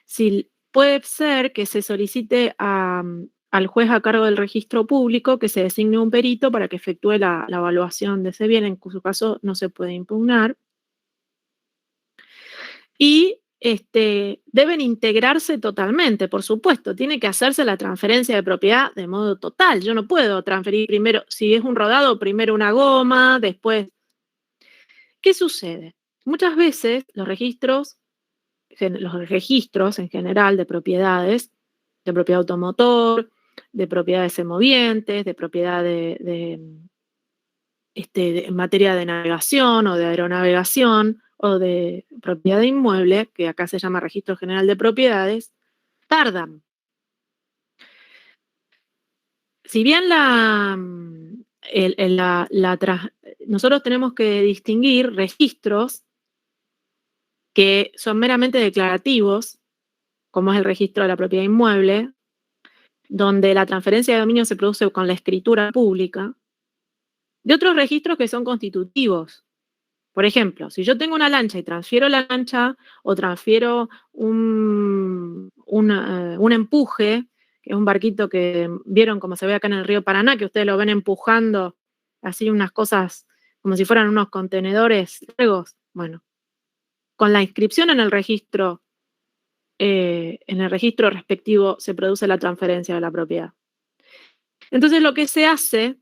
Si puede ser que se solicite a al juez a cargo del registro público que se designe un perito para que efectúe la evaluación de ese bien, en cuyo caso no se puede impugnar. Y deben integrarse totalmente, por supuesto. Tiene que hacerse la transferencia de propiedad de modo total. Yo no puedo transferir primero, si es un rodado, primero una goma, después. ¿Qué sucede? Muchas veces los registros en general de propiedades, de propiedad automotor, de propiedades semovientes, de propiedad en materia de navegación o de aeronavegación o de propiedad de inmueble, que acá se llama Registro General de Propiedades, tardan. Si bien nosotros tenemos que distinguir registros que son meramente declarativos, como es el registro de la propiedad inmueble, donde la transferencia de dominio se produce con la escritura pública, de otros registros que son constitutivos. Por ejemplo, si yo tengo una lancha y transfiero la lancha o transfiero un empuje, que es un barquito que vieron como se ve acá en el río Paraná, que ustedes lo ven empujando así unas cosas como si fueran unos contenedores largos. Bueno, con la inscripción en el registro respectivo se produce la transferencia de la propiedad. Entonces lo que se hace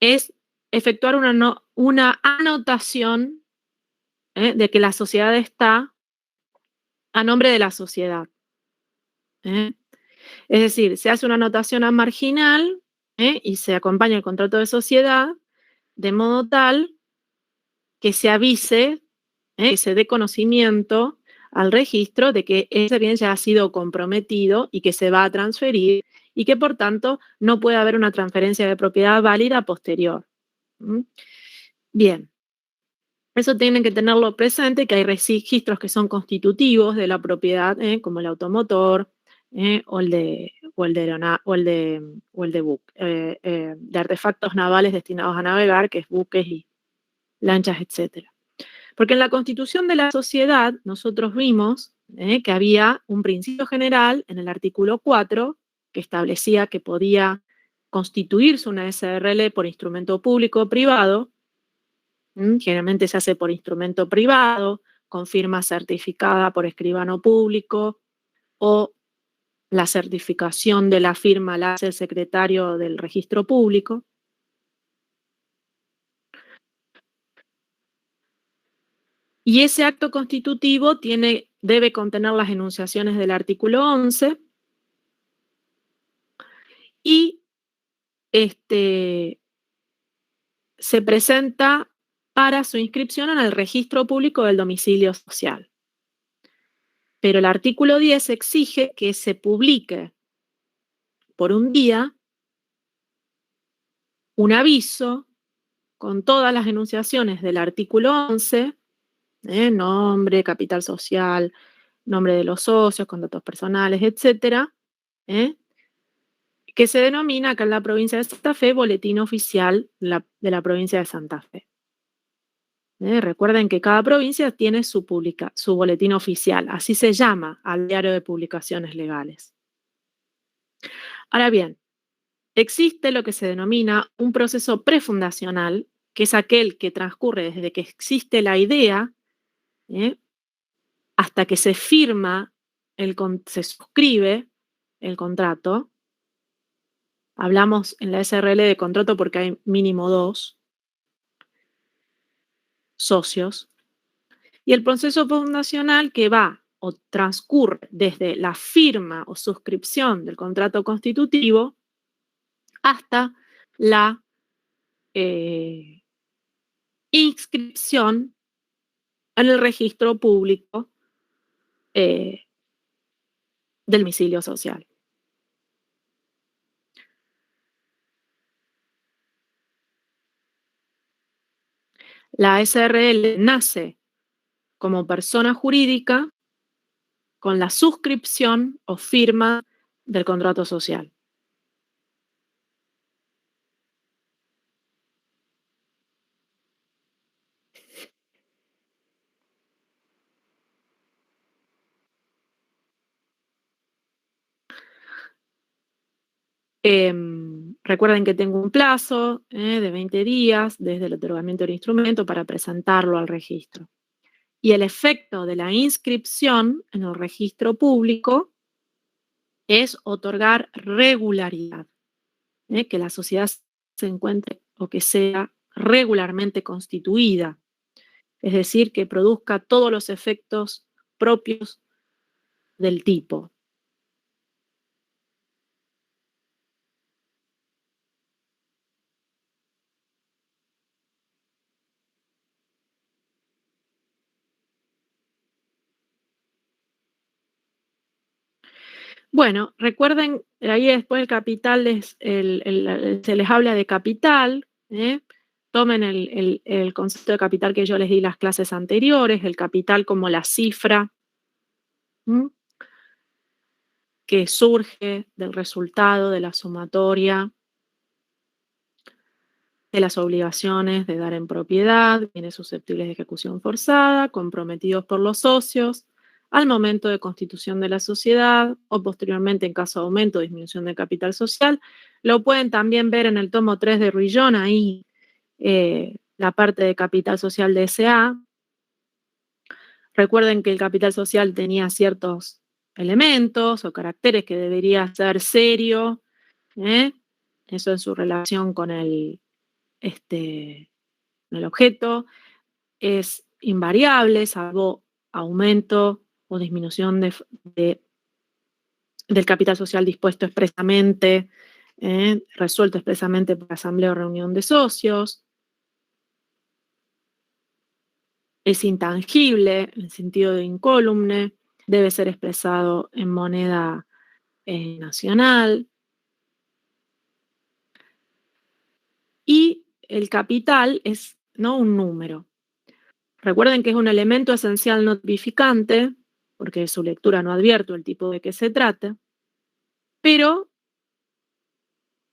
es efectuar una anotación de que la sociedad está a nombre de la sociedad. Es decir, se hace una anotación a marginal y se acompaña el contrato de sociedad de modo tal que se avise, que se dé conocimiento al registro de que ese bien ya ha sido comprometido y que se va a transferir y que por tanto no puede haber una transferencia de propiedad válida posterior. Bien. Eso tienen que tenerlo presente, que hay registros que son constitutivos de la propiedad, como el automotor, o el de artefactos navales destinados a navegar, que es buques y lanchas, etc. Porque en la constitución de la sociedad nosotros vimos que había un principio general en el artículo 4 que establecía que podía constituirse una SRL por instrumento público o privado. Generalmente se hace por instrumento privado, con firma certificada por escribano público, o la certificación de la firma la hace el secretario del registro público. Y ese acto constitutivo debe contener las enunciaciones del artículo 11 y se presenta para su inscripción en el registro público del domicilio social. Pero el artículo 10 exige que se publique por un día un aviso con todas las enunciaciones del artículo 11, nombre, capital social, nombre de los socios, con datos personales, etcétera, que se denomina acá en la provincia de Santa Fe Boletín Oficial de la provincia de Santa Fe. Recuerden que cada provincia tiene su boletín oficial, así se llama al diario de publicaciones legales. Ahora bien, existe lo que se denomina un proceso prefundacional, que es aquel que transcurre desde que existe la idea hasta que se firma, se suscribe el contrato. Hablamos en la SRL de contrato porque hay mínimo 2 socios. Y el proceso fundacional que va o transcurre desde la firma o suscripción del contrato constitutivo hasta la inscripción en el registro público del domicilio social. La SRL nace como persona jurídica con la suscripción o firma del contrato social. Recuerden que tengo un plazo de 20 días desde el otorgamiento del instrumento para presentarlo al registro. Y el efecto de la inscripción en el registro público es otorgar regularidad, que la sociedad se encuentre o que sea regularmente constituida, es decir, que produzca todos los efectos propios del tipo. Bueno, recuerden, ahí después el capital se les habla de capital, Tomen el concepto de capital que yo les di en las clases anteriores, el capital como la cifra que surge del resultado de la sumatoria de las obligaciones de dar en propiedad, bienes susceptibles de ejecución forzada, comprometidos por los socios, al momento de constitución de la sociedad o posteriormente en caso de aumento o disminución del capital social. Lo pueden también ver en el tomo 3 de Ruillón, ahí la parte de capital social de S.A. Recuerden que el capital social tenía ciertos elementos o caracteres que debería ser serio, eso en su relación con el objeto, es invariable, salvo aumento o disminución del capital social dispuesto expresamente, resuelto expresamente por asamblea o reunión de socios. Es intangible, en el sentido de incólume, debe ser expresado en moneda nacional. Y el capital es un número. Recuerden que es un elemento esencial no tipificante, porque su lectura no advierto el tipo de qué se trata, pero,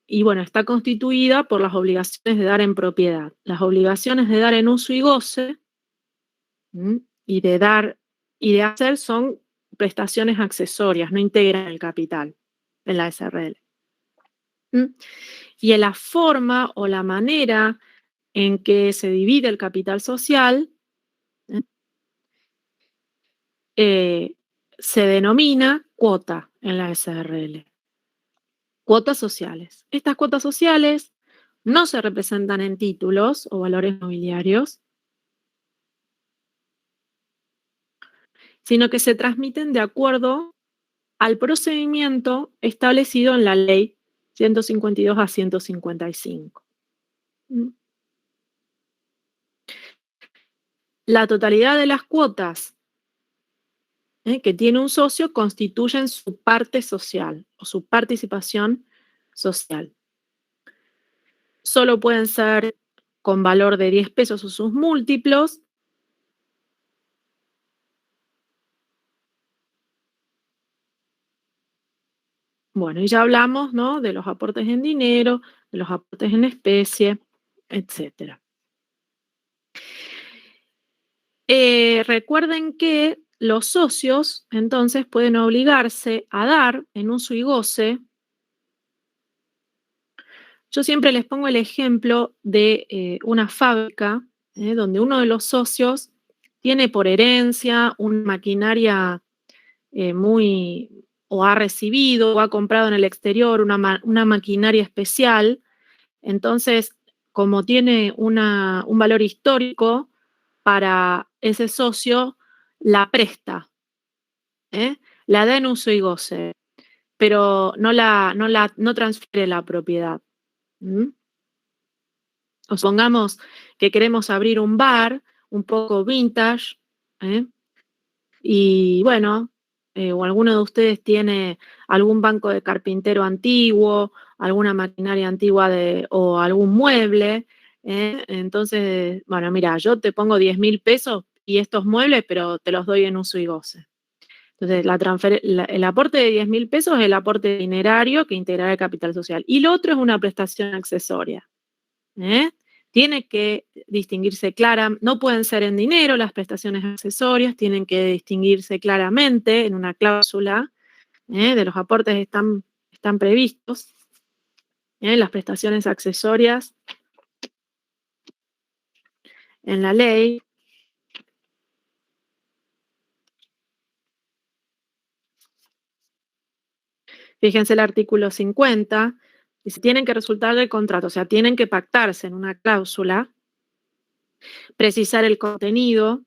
y bueno, está constituida por las obligaciones de dar en propiedad. Las obligaciones de dar en uso y goce y de hacer son prestaciones accesorias, no integran el capital en la SRL. Y en la forma o la manera en que se divide el capital social se denomina cuota en la SRL. Cuotas sociales. Estas cuotas sociales no se representan en títulos o valores nobiliarios, sino que se transmiten de acuerdo al procedimiento establecido en la ley 152 a 155. La totalidad de las cuotas que tiene un socio constituyen su parte social o su participación social. Solo pueden ser con valor de 10 pesos o sus múltiplos. Bueno, y ya hablamos, de los aportes en dinero, de los aportes en especie, etc. Recuerden que los socios, entonces, pueden obligarse a dar en uso y goce. Yo siempre les pongo el ejemplo de una fábrica donde uno de los socios tiene por herencia una maquinaria o ha recibido o ha comprado en el exterior una maquinaria especial. Entonces, como tiene un valor histórico para ese socio, la presta, la da en uso y goce, pero no transfiere la propiedad. O supongamos que queremos abrir un bar un poco vintage, y bueno, o alguno de ustedes tiene algún banco de carpintero antiguo, alguna maquinaria antigua o algún mueble, entonces, bueno, mira, yo te pongo 10.000 pesos y estos muebles, pero te los doy en uso y goce. Entonces, el aporte de 10.000 pesos es el aporte dinerario que integrará el capital social. Y lo otro es una prestación accesoria. Tiene que distinguirse no pueden ser en dinero las prestaciones accesorias, tienen que distinguirse claramente en una cláusula, de los aportes están previstos. Las prestaciones accesorias en la ley. Fíjense el artículo 50, dice, tienen que resultar del contrato, o sea, tienen que pactarse en una cláusula, precisar el contenido,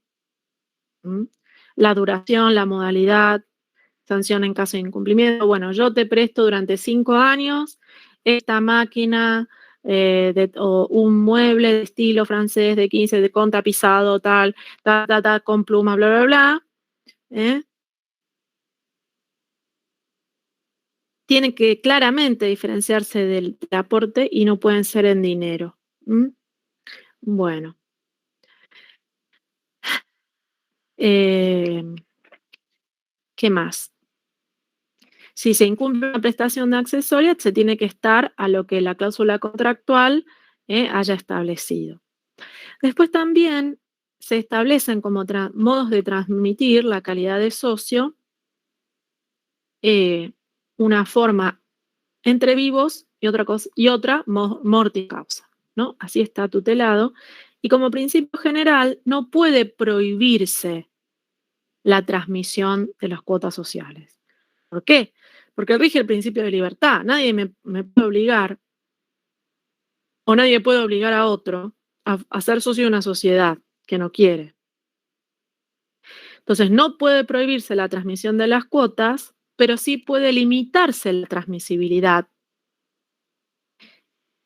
la duración, la modalidad, sanción en caso de incumplimiento. Bueno, yo te presto durante 5 años esta máquina o un mueble de estilo francés de 15, con tapizado, tal, con pluma, bla, bla, bla. Tienen que claramente diferenciarse del aporte y no pueden ser en dinero. Bueno. ¿Qué más? Si se incumple una prestación de accesoria, se tiene que estar a lo que la cláusula contractual haya establecido. Después también se establecen como modos de transmitir la calidad de socio, una forma entre vivos y otra mortis causa, ¿no? Así está tutelado. Y como principio general, no puede prohibirse la transmisión de las cuotas sociales. ¿Por qué? Porque rige el principio de libertad. Nadie me puede obligar, o nadie puede obligar a otro a ser socio de una sociedad que no quiere. Entonces, no puede prohibirse la transmisión de las cuotas, pero sí puede limitarse la transmisibilidad.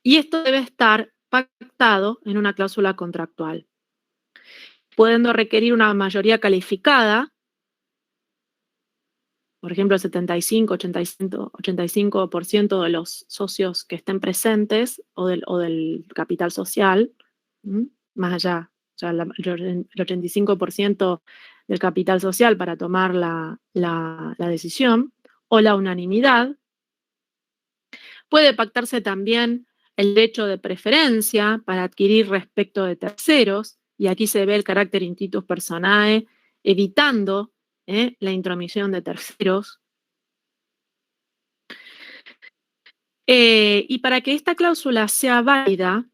Y esto debe estar pactado en una cláusula contractual, pudiendo requerir una mayoría calificada, por ejemplo, el 75, 85% de los socios que estén presentes o del capital social, más allá, o sea, el 85% del capital social para tomar la decisión, o la unanimidad. Puede pactarse también el derecho de preferencia para adquirir respecto de terceros, y aquí se ve el carácter intitus personae, evitando la intromisión de terceros. Y para que esta cláusula sea válida,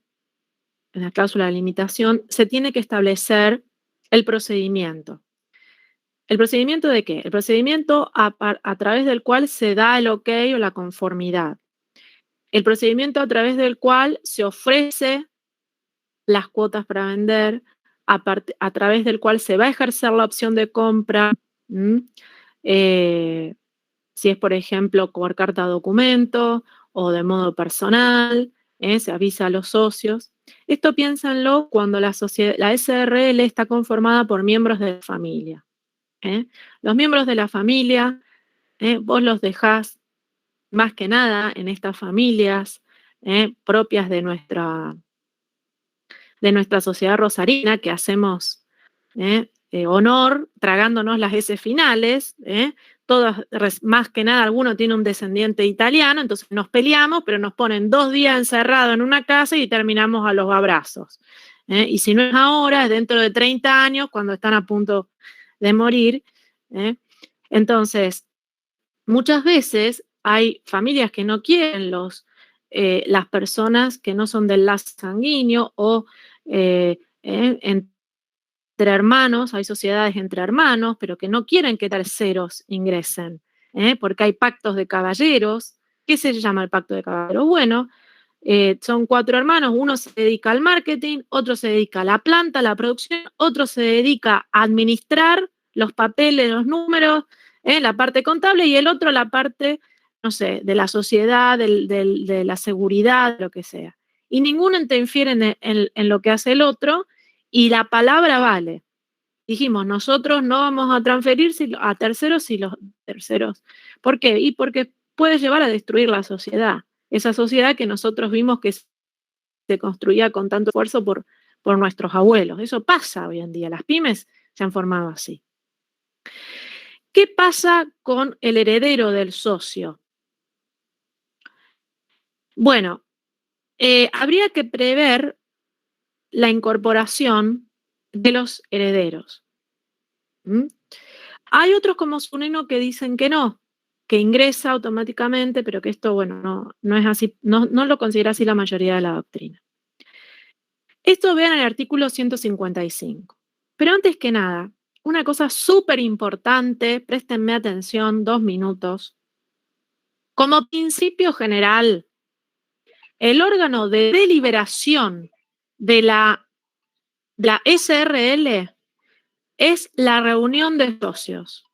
en la cláusula de limitación, se tiene que establecer el procedimiento. ¿El procedimiento de qué? El procedimiento a través del cual se da el ok o la conformidad. El procedimiento a través del cual se ofrece las cuotas para vender, a través del cual se va a ejercer la opción de compra, si es, por ejemplo, por carta documento o de modo personal, se avisa a los socios. Esto piénsanlo cuando la SRL está conformada por miembros de la familia. Los miembros de la familia, vos los dejás más que nada en estas familias propias de nuestra sociedad rosarina, que hacemos honor tragándonos las S finales, todos, más que nada, alguno tiene un descendiente italiano, entonces nos peleamos, pero nos ponen 2 días encerrados en una casa y terminamos a los abrazos. Y si no es ahora, es dentro de 30 años, cuando están a punto de morir. Entonces, muchas veces hay familias que no quieren las personas que no son del lazo sanguíneo, o entre hermanos, hay sociedades entre hermanos, pero que no quieren que terceros ingresen, porque hay pactos de caballeros. ¿Qué se llama el pacto de caballeros? Bueno, son 4 hermanos, uno se dedica al marketing, otro se dedica a la planta, a la producción, otro se dedica a administrar los papeles, los números, la parte contable, y el otro la parte, no sé, de la sociedad, de la seguridad, lo que sea. Y ninguno interfiere en lo que hace el otro, y la palabra vale. Dijimos, nosotros no vamos a transferir a terceros si los terceros. ¿Por qué? Y porque puede llevar a destruir la sociedad. Esa sociedad que nosotros vimos que se construía con tanto esfuerzo por nuestros abuelos. Eso pasa hoy en día. Las pymes se han formado así. ¿Qué pasa con el heredero del socio? Bueno, habría que prever la incorporación de los herederos. Hay otros como Zunino que dicen que no, que ingresa automáticamente, pero que esto, bueno, no es así, no lo considera así la mayoría de la doctrina. Esto vean el artículo 155. Pero antes que nada, una cosa súper importante, préstenme atención, 2 minutos. Como principio general, el órgano de deliberación de la SRL es la reunión de socios.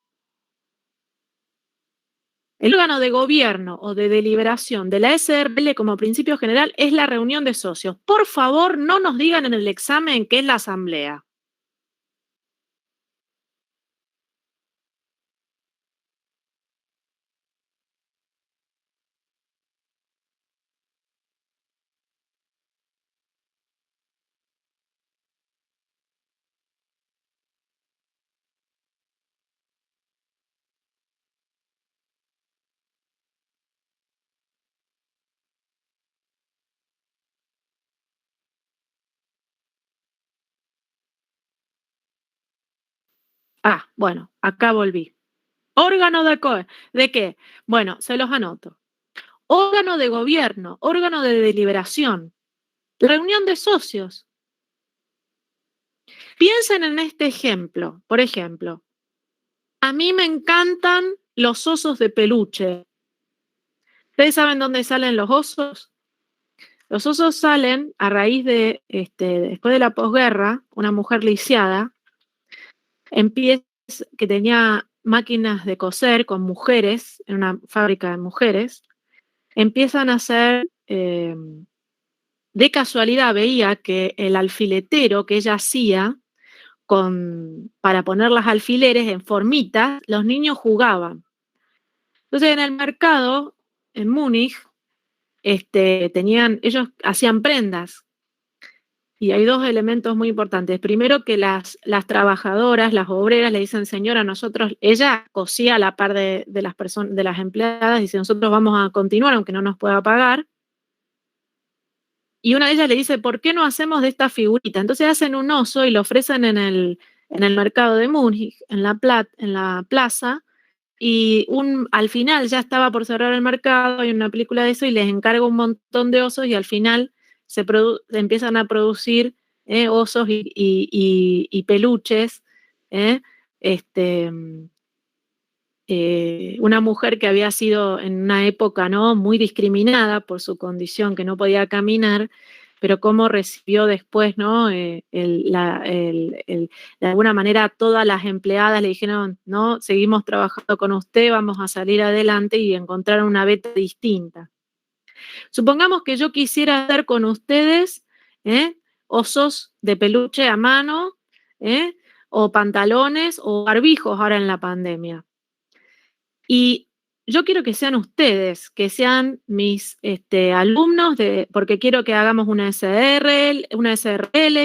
El órgano de gobierno o de deliberación de la SRL como principio general es la reunión de socios. Por favor, no nos digan en el examen qué es la asamblea. Ah, bueno, acá volví. Órgano ¿de qué? Bueno, se los anoto. Órgano de gobierno, órgano de deliberación, reunión de socios. Piensen en este ejemplo. Por ejemplo, a mí me encantan los osos de peluche. ¿Ustedes saben dónde salen los osos? Los osos salen a raíz de, después de la posguerra, una mujer lisiada, que tenía máquinas de coser con mujeres, en una fábrica de mujeres, empiezan a hacer, de casualidad veía que el alfiletero que ella hacía para poner las alfileres en formitas, los niños jugaban. Entonces en el mercado, en Múnich, ellos hacían prendas. Y hay 2 elementos muy importantes. Primero, que las trabajadoras, las obreras, le dicen, señora, ella cosía a la par de las empleadas, dice, nosotros vamos a continuar aunque no nos pueda pagar. Y una de ellas le dice, ¿por qué no hacemos de esta figurita? Entonces hacen un oso y lo ofrecen en el mercado de Múnich, en la plaza, y al final ya estaba por cerrar el mercado, hay una película de eso, y les encarga un montón de osos, y al final se empiezan a producir osos y peluches. Una mujer que había sido en una época, ¿no?, muy discriminada por su condición, que no podía caminar, pero cómo recibió después, ¿no?, de alguna manera todas las empleadas le dijeron, no, seguimos trabajando con usted, vamos a salir adelante, y encontraron una beta distinta. Supongamos que yo quisiera hacer con ustedes osos de peluche a mano, o pantalones o barbijos ahora en la pandemia. Y yo quiero que sean ustedes, que sean mis alumnos, porque quiero que hagamos una SRL,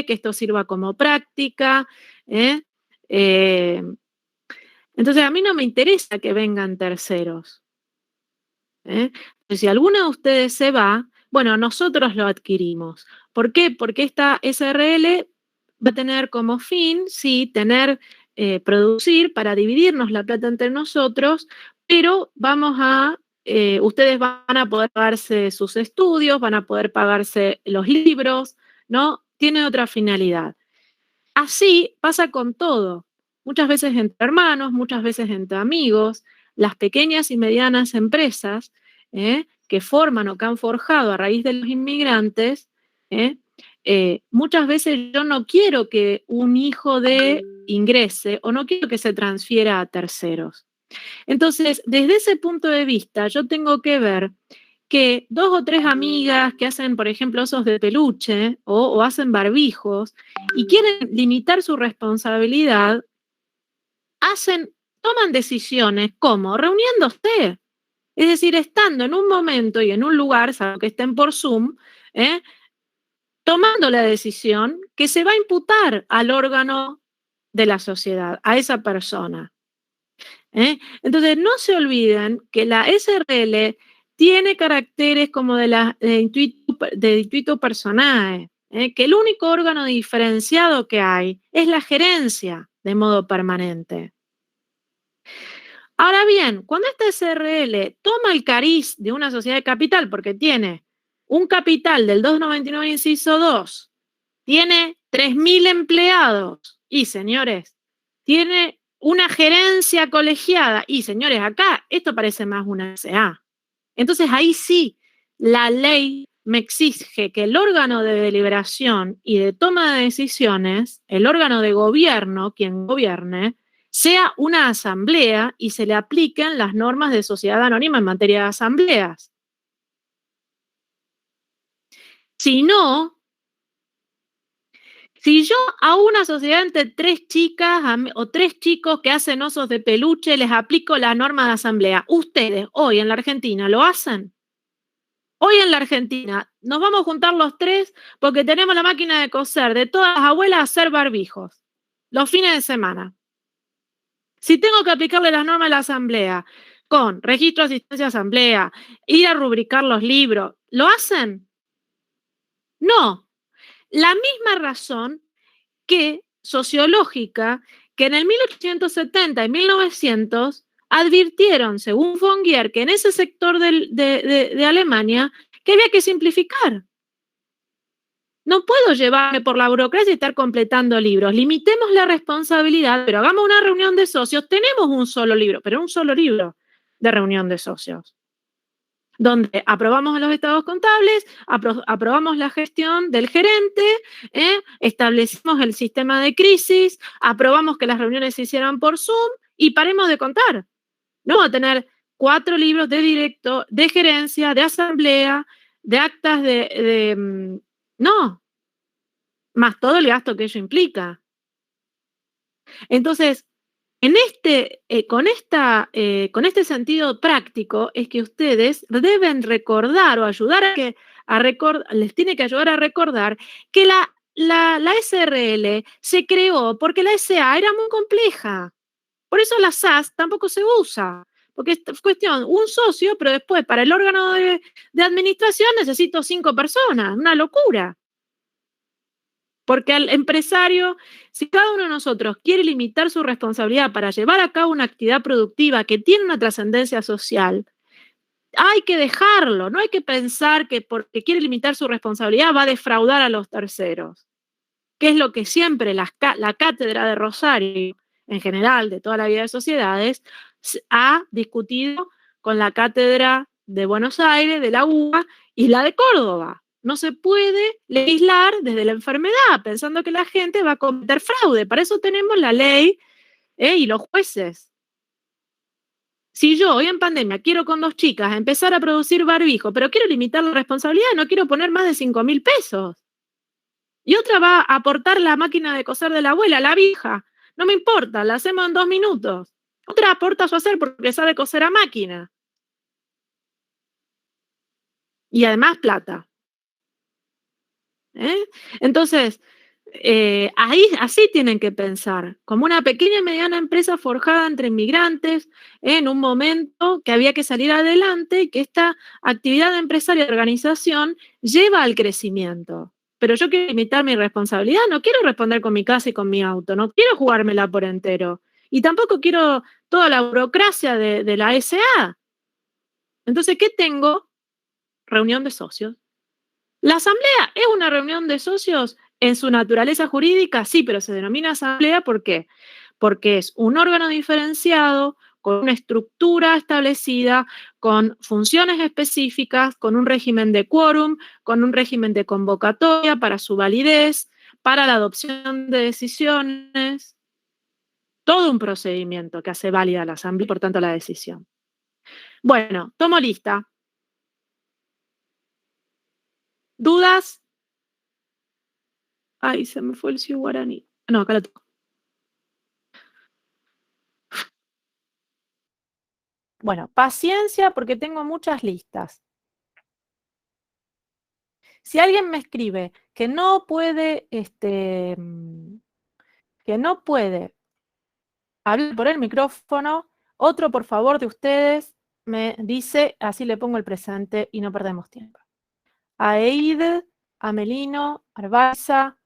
que esto sirva como práctica. Entonces, a mí no me interesa que vengan terceros. Si alguno de ustedes se va, bueno, nosotros lo adquirimos. ¿Por qué? Porque esta SRL va a tener como fin, sí, producir para dividirnos la plata entre nosotros, pero ustedes van a poder pagarse sus estudios, van a poder pagarse los libros, ¿no? Tiene otra finalidad. Así pasa con todo. Muchas veces entre hermanos, muchas veces entre amigos, las pequeñas y medianas empresas que forman o que han forjado a raíz de los inmigrantes, muchas veces yo no quiero que un hijo ingrese o no quiero que se transfiera a terceros. Entonces, desde ese punto de vista, yo tengo que ver que 2 o 3 amigas que hacen, por ejemplo, osos de peluche o hacen barbijos y quieren limitar su responsabilidad, toman decisiones como reuniéndose. Es decir, estando en un momento y en un lugar, salvo que estén por Zoom, tomando la decisión que se va a imputar al órgano de la sociedad, a esa persona. Entonces, no se olviden que la SRL tiene caracteres como de intuito personae, que el único órgano diferenciado que hay es la gerencia de modo permanente. Ahora bien, cuando esta SRL toma el cariz de una sociedad de capital, porque tiene un capital del 299 inciso 2, tiene 3.000 empleados y, señores, tiene una gerencia colegiada y, señores, acá esto parece más una SA. Entonces ahí sí, la ley me exige que el órgano de deliberación y de toma de decisiones, el órgano de gobierno, quien gobierne, sea una asamblea y se le apliquen las normas de sociedad anónima en materia de asambleas. Si no, si yo a una sociedad entre 3 chicas o 3 chicos que hacen osos de peluche les aplico la norma de asamblea, ¿ustedes hoy en la Argentina lo hacen? Hoy en la Argentina nos vamos a juntar los 3 porque tenemos la máquina de coser de todas las abuelas a hacer barbijos los fines de semana. Si tengo que aplicarle las normas de la asamblea con registro de asistencia a asamblea, ir a rubricar los libros, ¿lo hacen? No. La misma razón que sociológica que en el 1870 y 1900 advirtieron, según Fournier, que en ese sector de Alemania, que había que simplificar. No puedo llevarme por la burocracia y estar completando libros. Limitemos la responsabilidad, pero hagamos una reunión de socios. Tenemos un solo libro, pero un solo libro de reunión de socios, donde aprobamos los estados contables, aprobamos la gestión del gerente, establecimos el sistema de crisis, aprobamos que las reuniones se hicieran por Zoom y paremos de contar. No vamos a tener 4 libros de directo, de gerencia, de asamblea, de actas no, más todo el gasto que ello implica. Entonces, con este sentido práctico es que ustedes deben recordar o les tiene que ayudar a recordar que la SRL se creó porque la SA era muy compleja. Por eso la SAS tampoco se usa, porque es cuestión un socio, pero después para el órgano de administración necesito 5 personas, una locura. Porque al empresario, si cada uno de nosotros quiere limitar su responsabilidad para llevar a cabo una actividad productiva que tiene una trascendencia social, hay que dejarlo, no hay que pensar que porque quiere limitar su responsabilidad va a defraudar a los terceros, que es lo que siempre la cátedra de Rosario, en general de toda la vida de sociedades, ha discutido con la cátedra de Buenos Aires, de la UBA y la de Córdoba. No se puede legislar desde la enfermedad, pensando que la gente va a cometer fraude. Para eso tenemos la ley y los jueces. Si yo hoy en pandemia quiero con 2 chicas empezar a producir barbijo, pero quiero limitar la responsabilidad, no quiero poner más de 5.000 pesos. Y otra va a aportar la máquina de coser de la abuela, la vieja. No me importa, la hacemos en 2 minutos. Otra aporta su hacer porque sabe coser a máquina. Y además plata. Entonces, así tienen que pensar, como una pequeña y mediana empresa forjada entre inmigrantes en un momento que había que salir adelante y que esta actividad empresaria de organización lleva al crecimiento. Pero yo quiero limitar mi responsabilidad, no quiero responder con mi casa y con mi auto, no quiero jugármela por entero. Y tampoco quiero toda la burocracia de la SA. Entonces, ¿qué tengo? Reunión de socios. ¿La asamblea es una reunión de socios en su naturaleza jurídica? Sí, pero se denomina asamblea ¿por qué? Porque es un órgano diferenciado, con una estructura establecida, con funciones específicas, con un régimen de quórum, con un régimen de convocatoria para su validez, para la adopción de decisiones. Todo un procedimiento que hace válida la asamblea y por tanto la decisión. Bueno, tomo lista. ¿Dudas? Ay, se me fue el Ciu Guaraní. No, acá lo tengo. Bueno, paciencia porque tengo muchas listas. Si alguien me escribe que no puede, hablar por el micrófono, otro por favor de ustedes me dice, así le pongo el presente y no perdemos tiempo. Aide, Amelino, Arbaiza,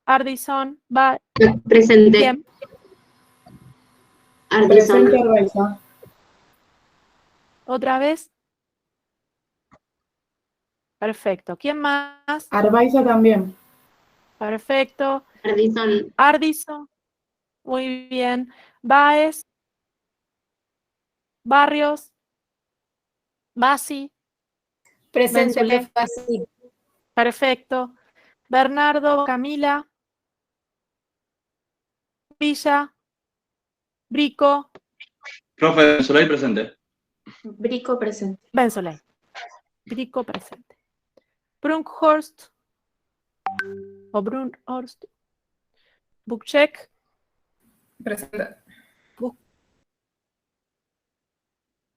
Ardison, Presente. Bien. Ardison. ¿Otra vez? Perfecto. ¿Quién más? Arbaiza también. Perfecto. Ardison, Ardison. Muy bien. Baez. Barrios. Basi. Presente, Benzulé. profe. Sí. Perfecto. Bernardo. Camila. Villa. Brico. Profe, Soleil presente. Brico presente. Bensoley. Brico presente. Brunkhorst. O Brunhorst. Bukchek. Presente.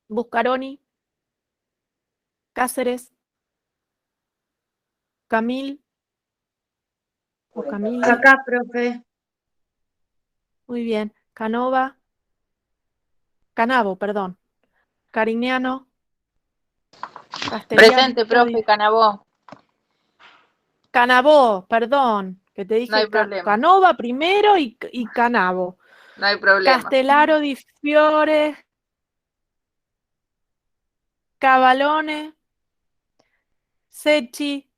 Buscaroni. Cáceres. Camil. O Camila. Acá, profe. Muy bien. Canova. Canavo, perdón. Carignano. Castellano. Presente, profe, Canabó. Canavò, perdón. Que te dije No hay problema. Canova primero y Canavo. No hay problema. Castellaro di Fiore. Cavalone. Secchi.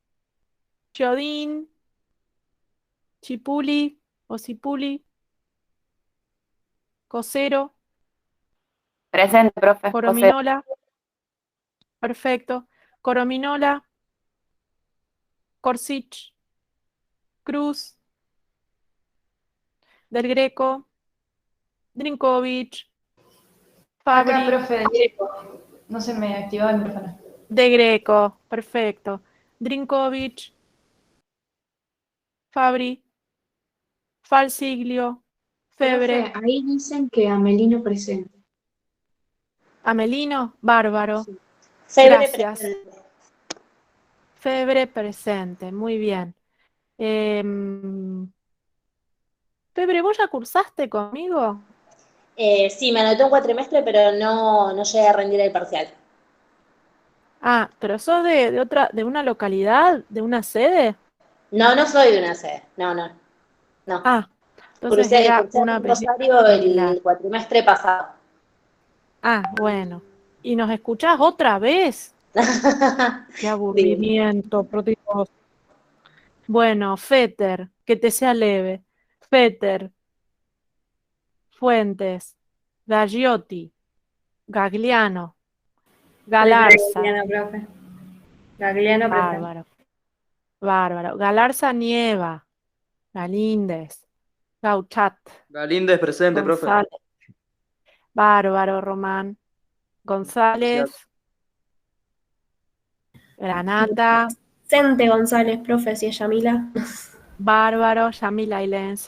Chiodin. Chipuli o Cipuli. Cosero. Presente, profe. Corominola. Perfecto. Corominola. Korsich. Cruz. Del Greco. Drinkovic. Fabri. Acá, profe, directo. No se me activaba el micrófono. De Greco. Perfecto. Drinkovic. Fabri. Falsiglio. Febre. Profe, ahí dicen que Amelino presente. Amelino. Bárbaro. Sí. Gracias. Febre presente. Muy bien. Febre, ¿vos ya cursaste conmigo? Sí, me anoté un cuatrimestre, pero no llegué a rendir el parcial. Ah, pero sos de una localidad, de una sede. No soy de una sede. No. Ah, entonces Cursé era en una Rosario similar. el cuatrimestre pasado. Ah, bueno. ¿Y nos escuchás otra vez? Qué aburrimiento, por Dios. Bueno, Fetter, que te sea leve. Fetter, Fuentes, Gagliotti, Gagliano, Galarza. Gagliano, profe. Gagliano presente. Bárbaro. Galarza Nieva, Galíndez, Gauchat, Galíndez presente, profe. González. Bárbaro, Román. González. Granata. Presente González, profe, si es Yamila. Bárbaro, Yamila Ilens.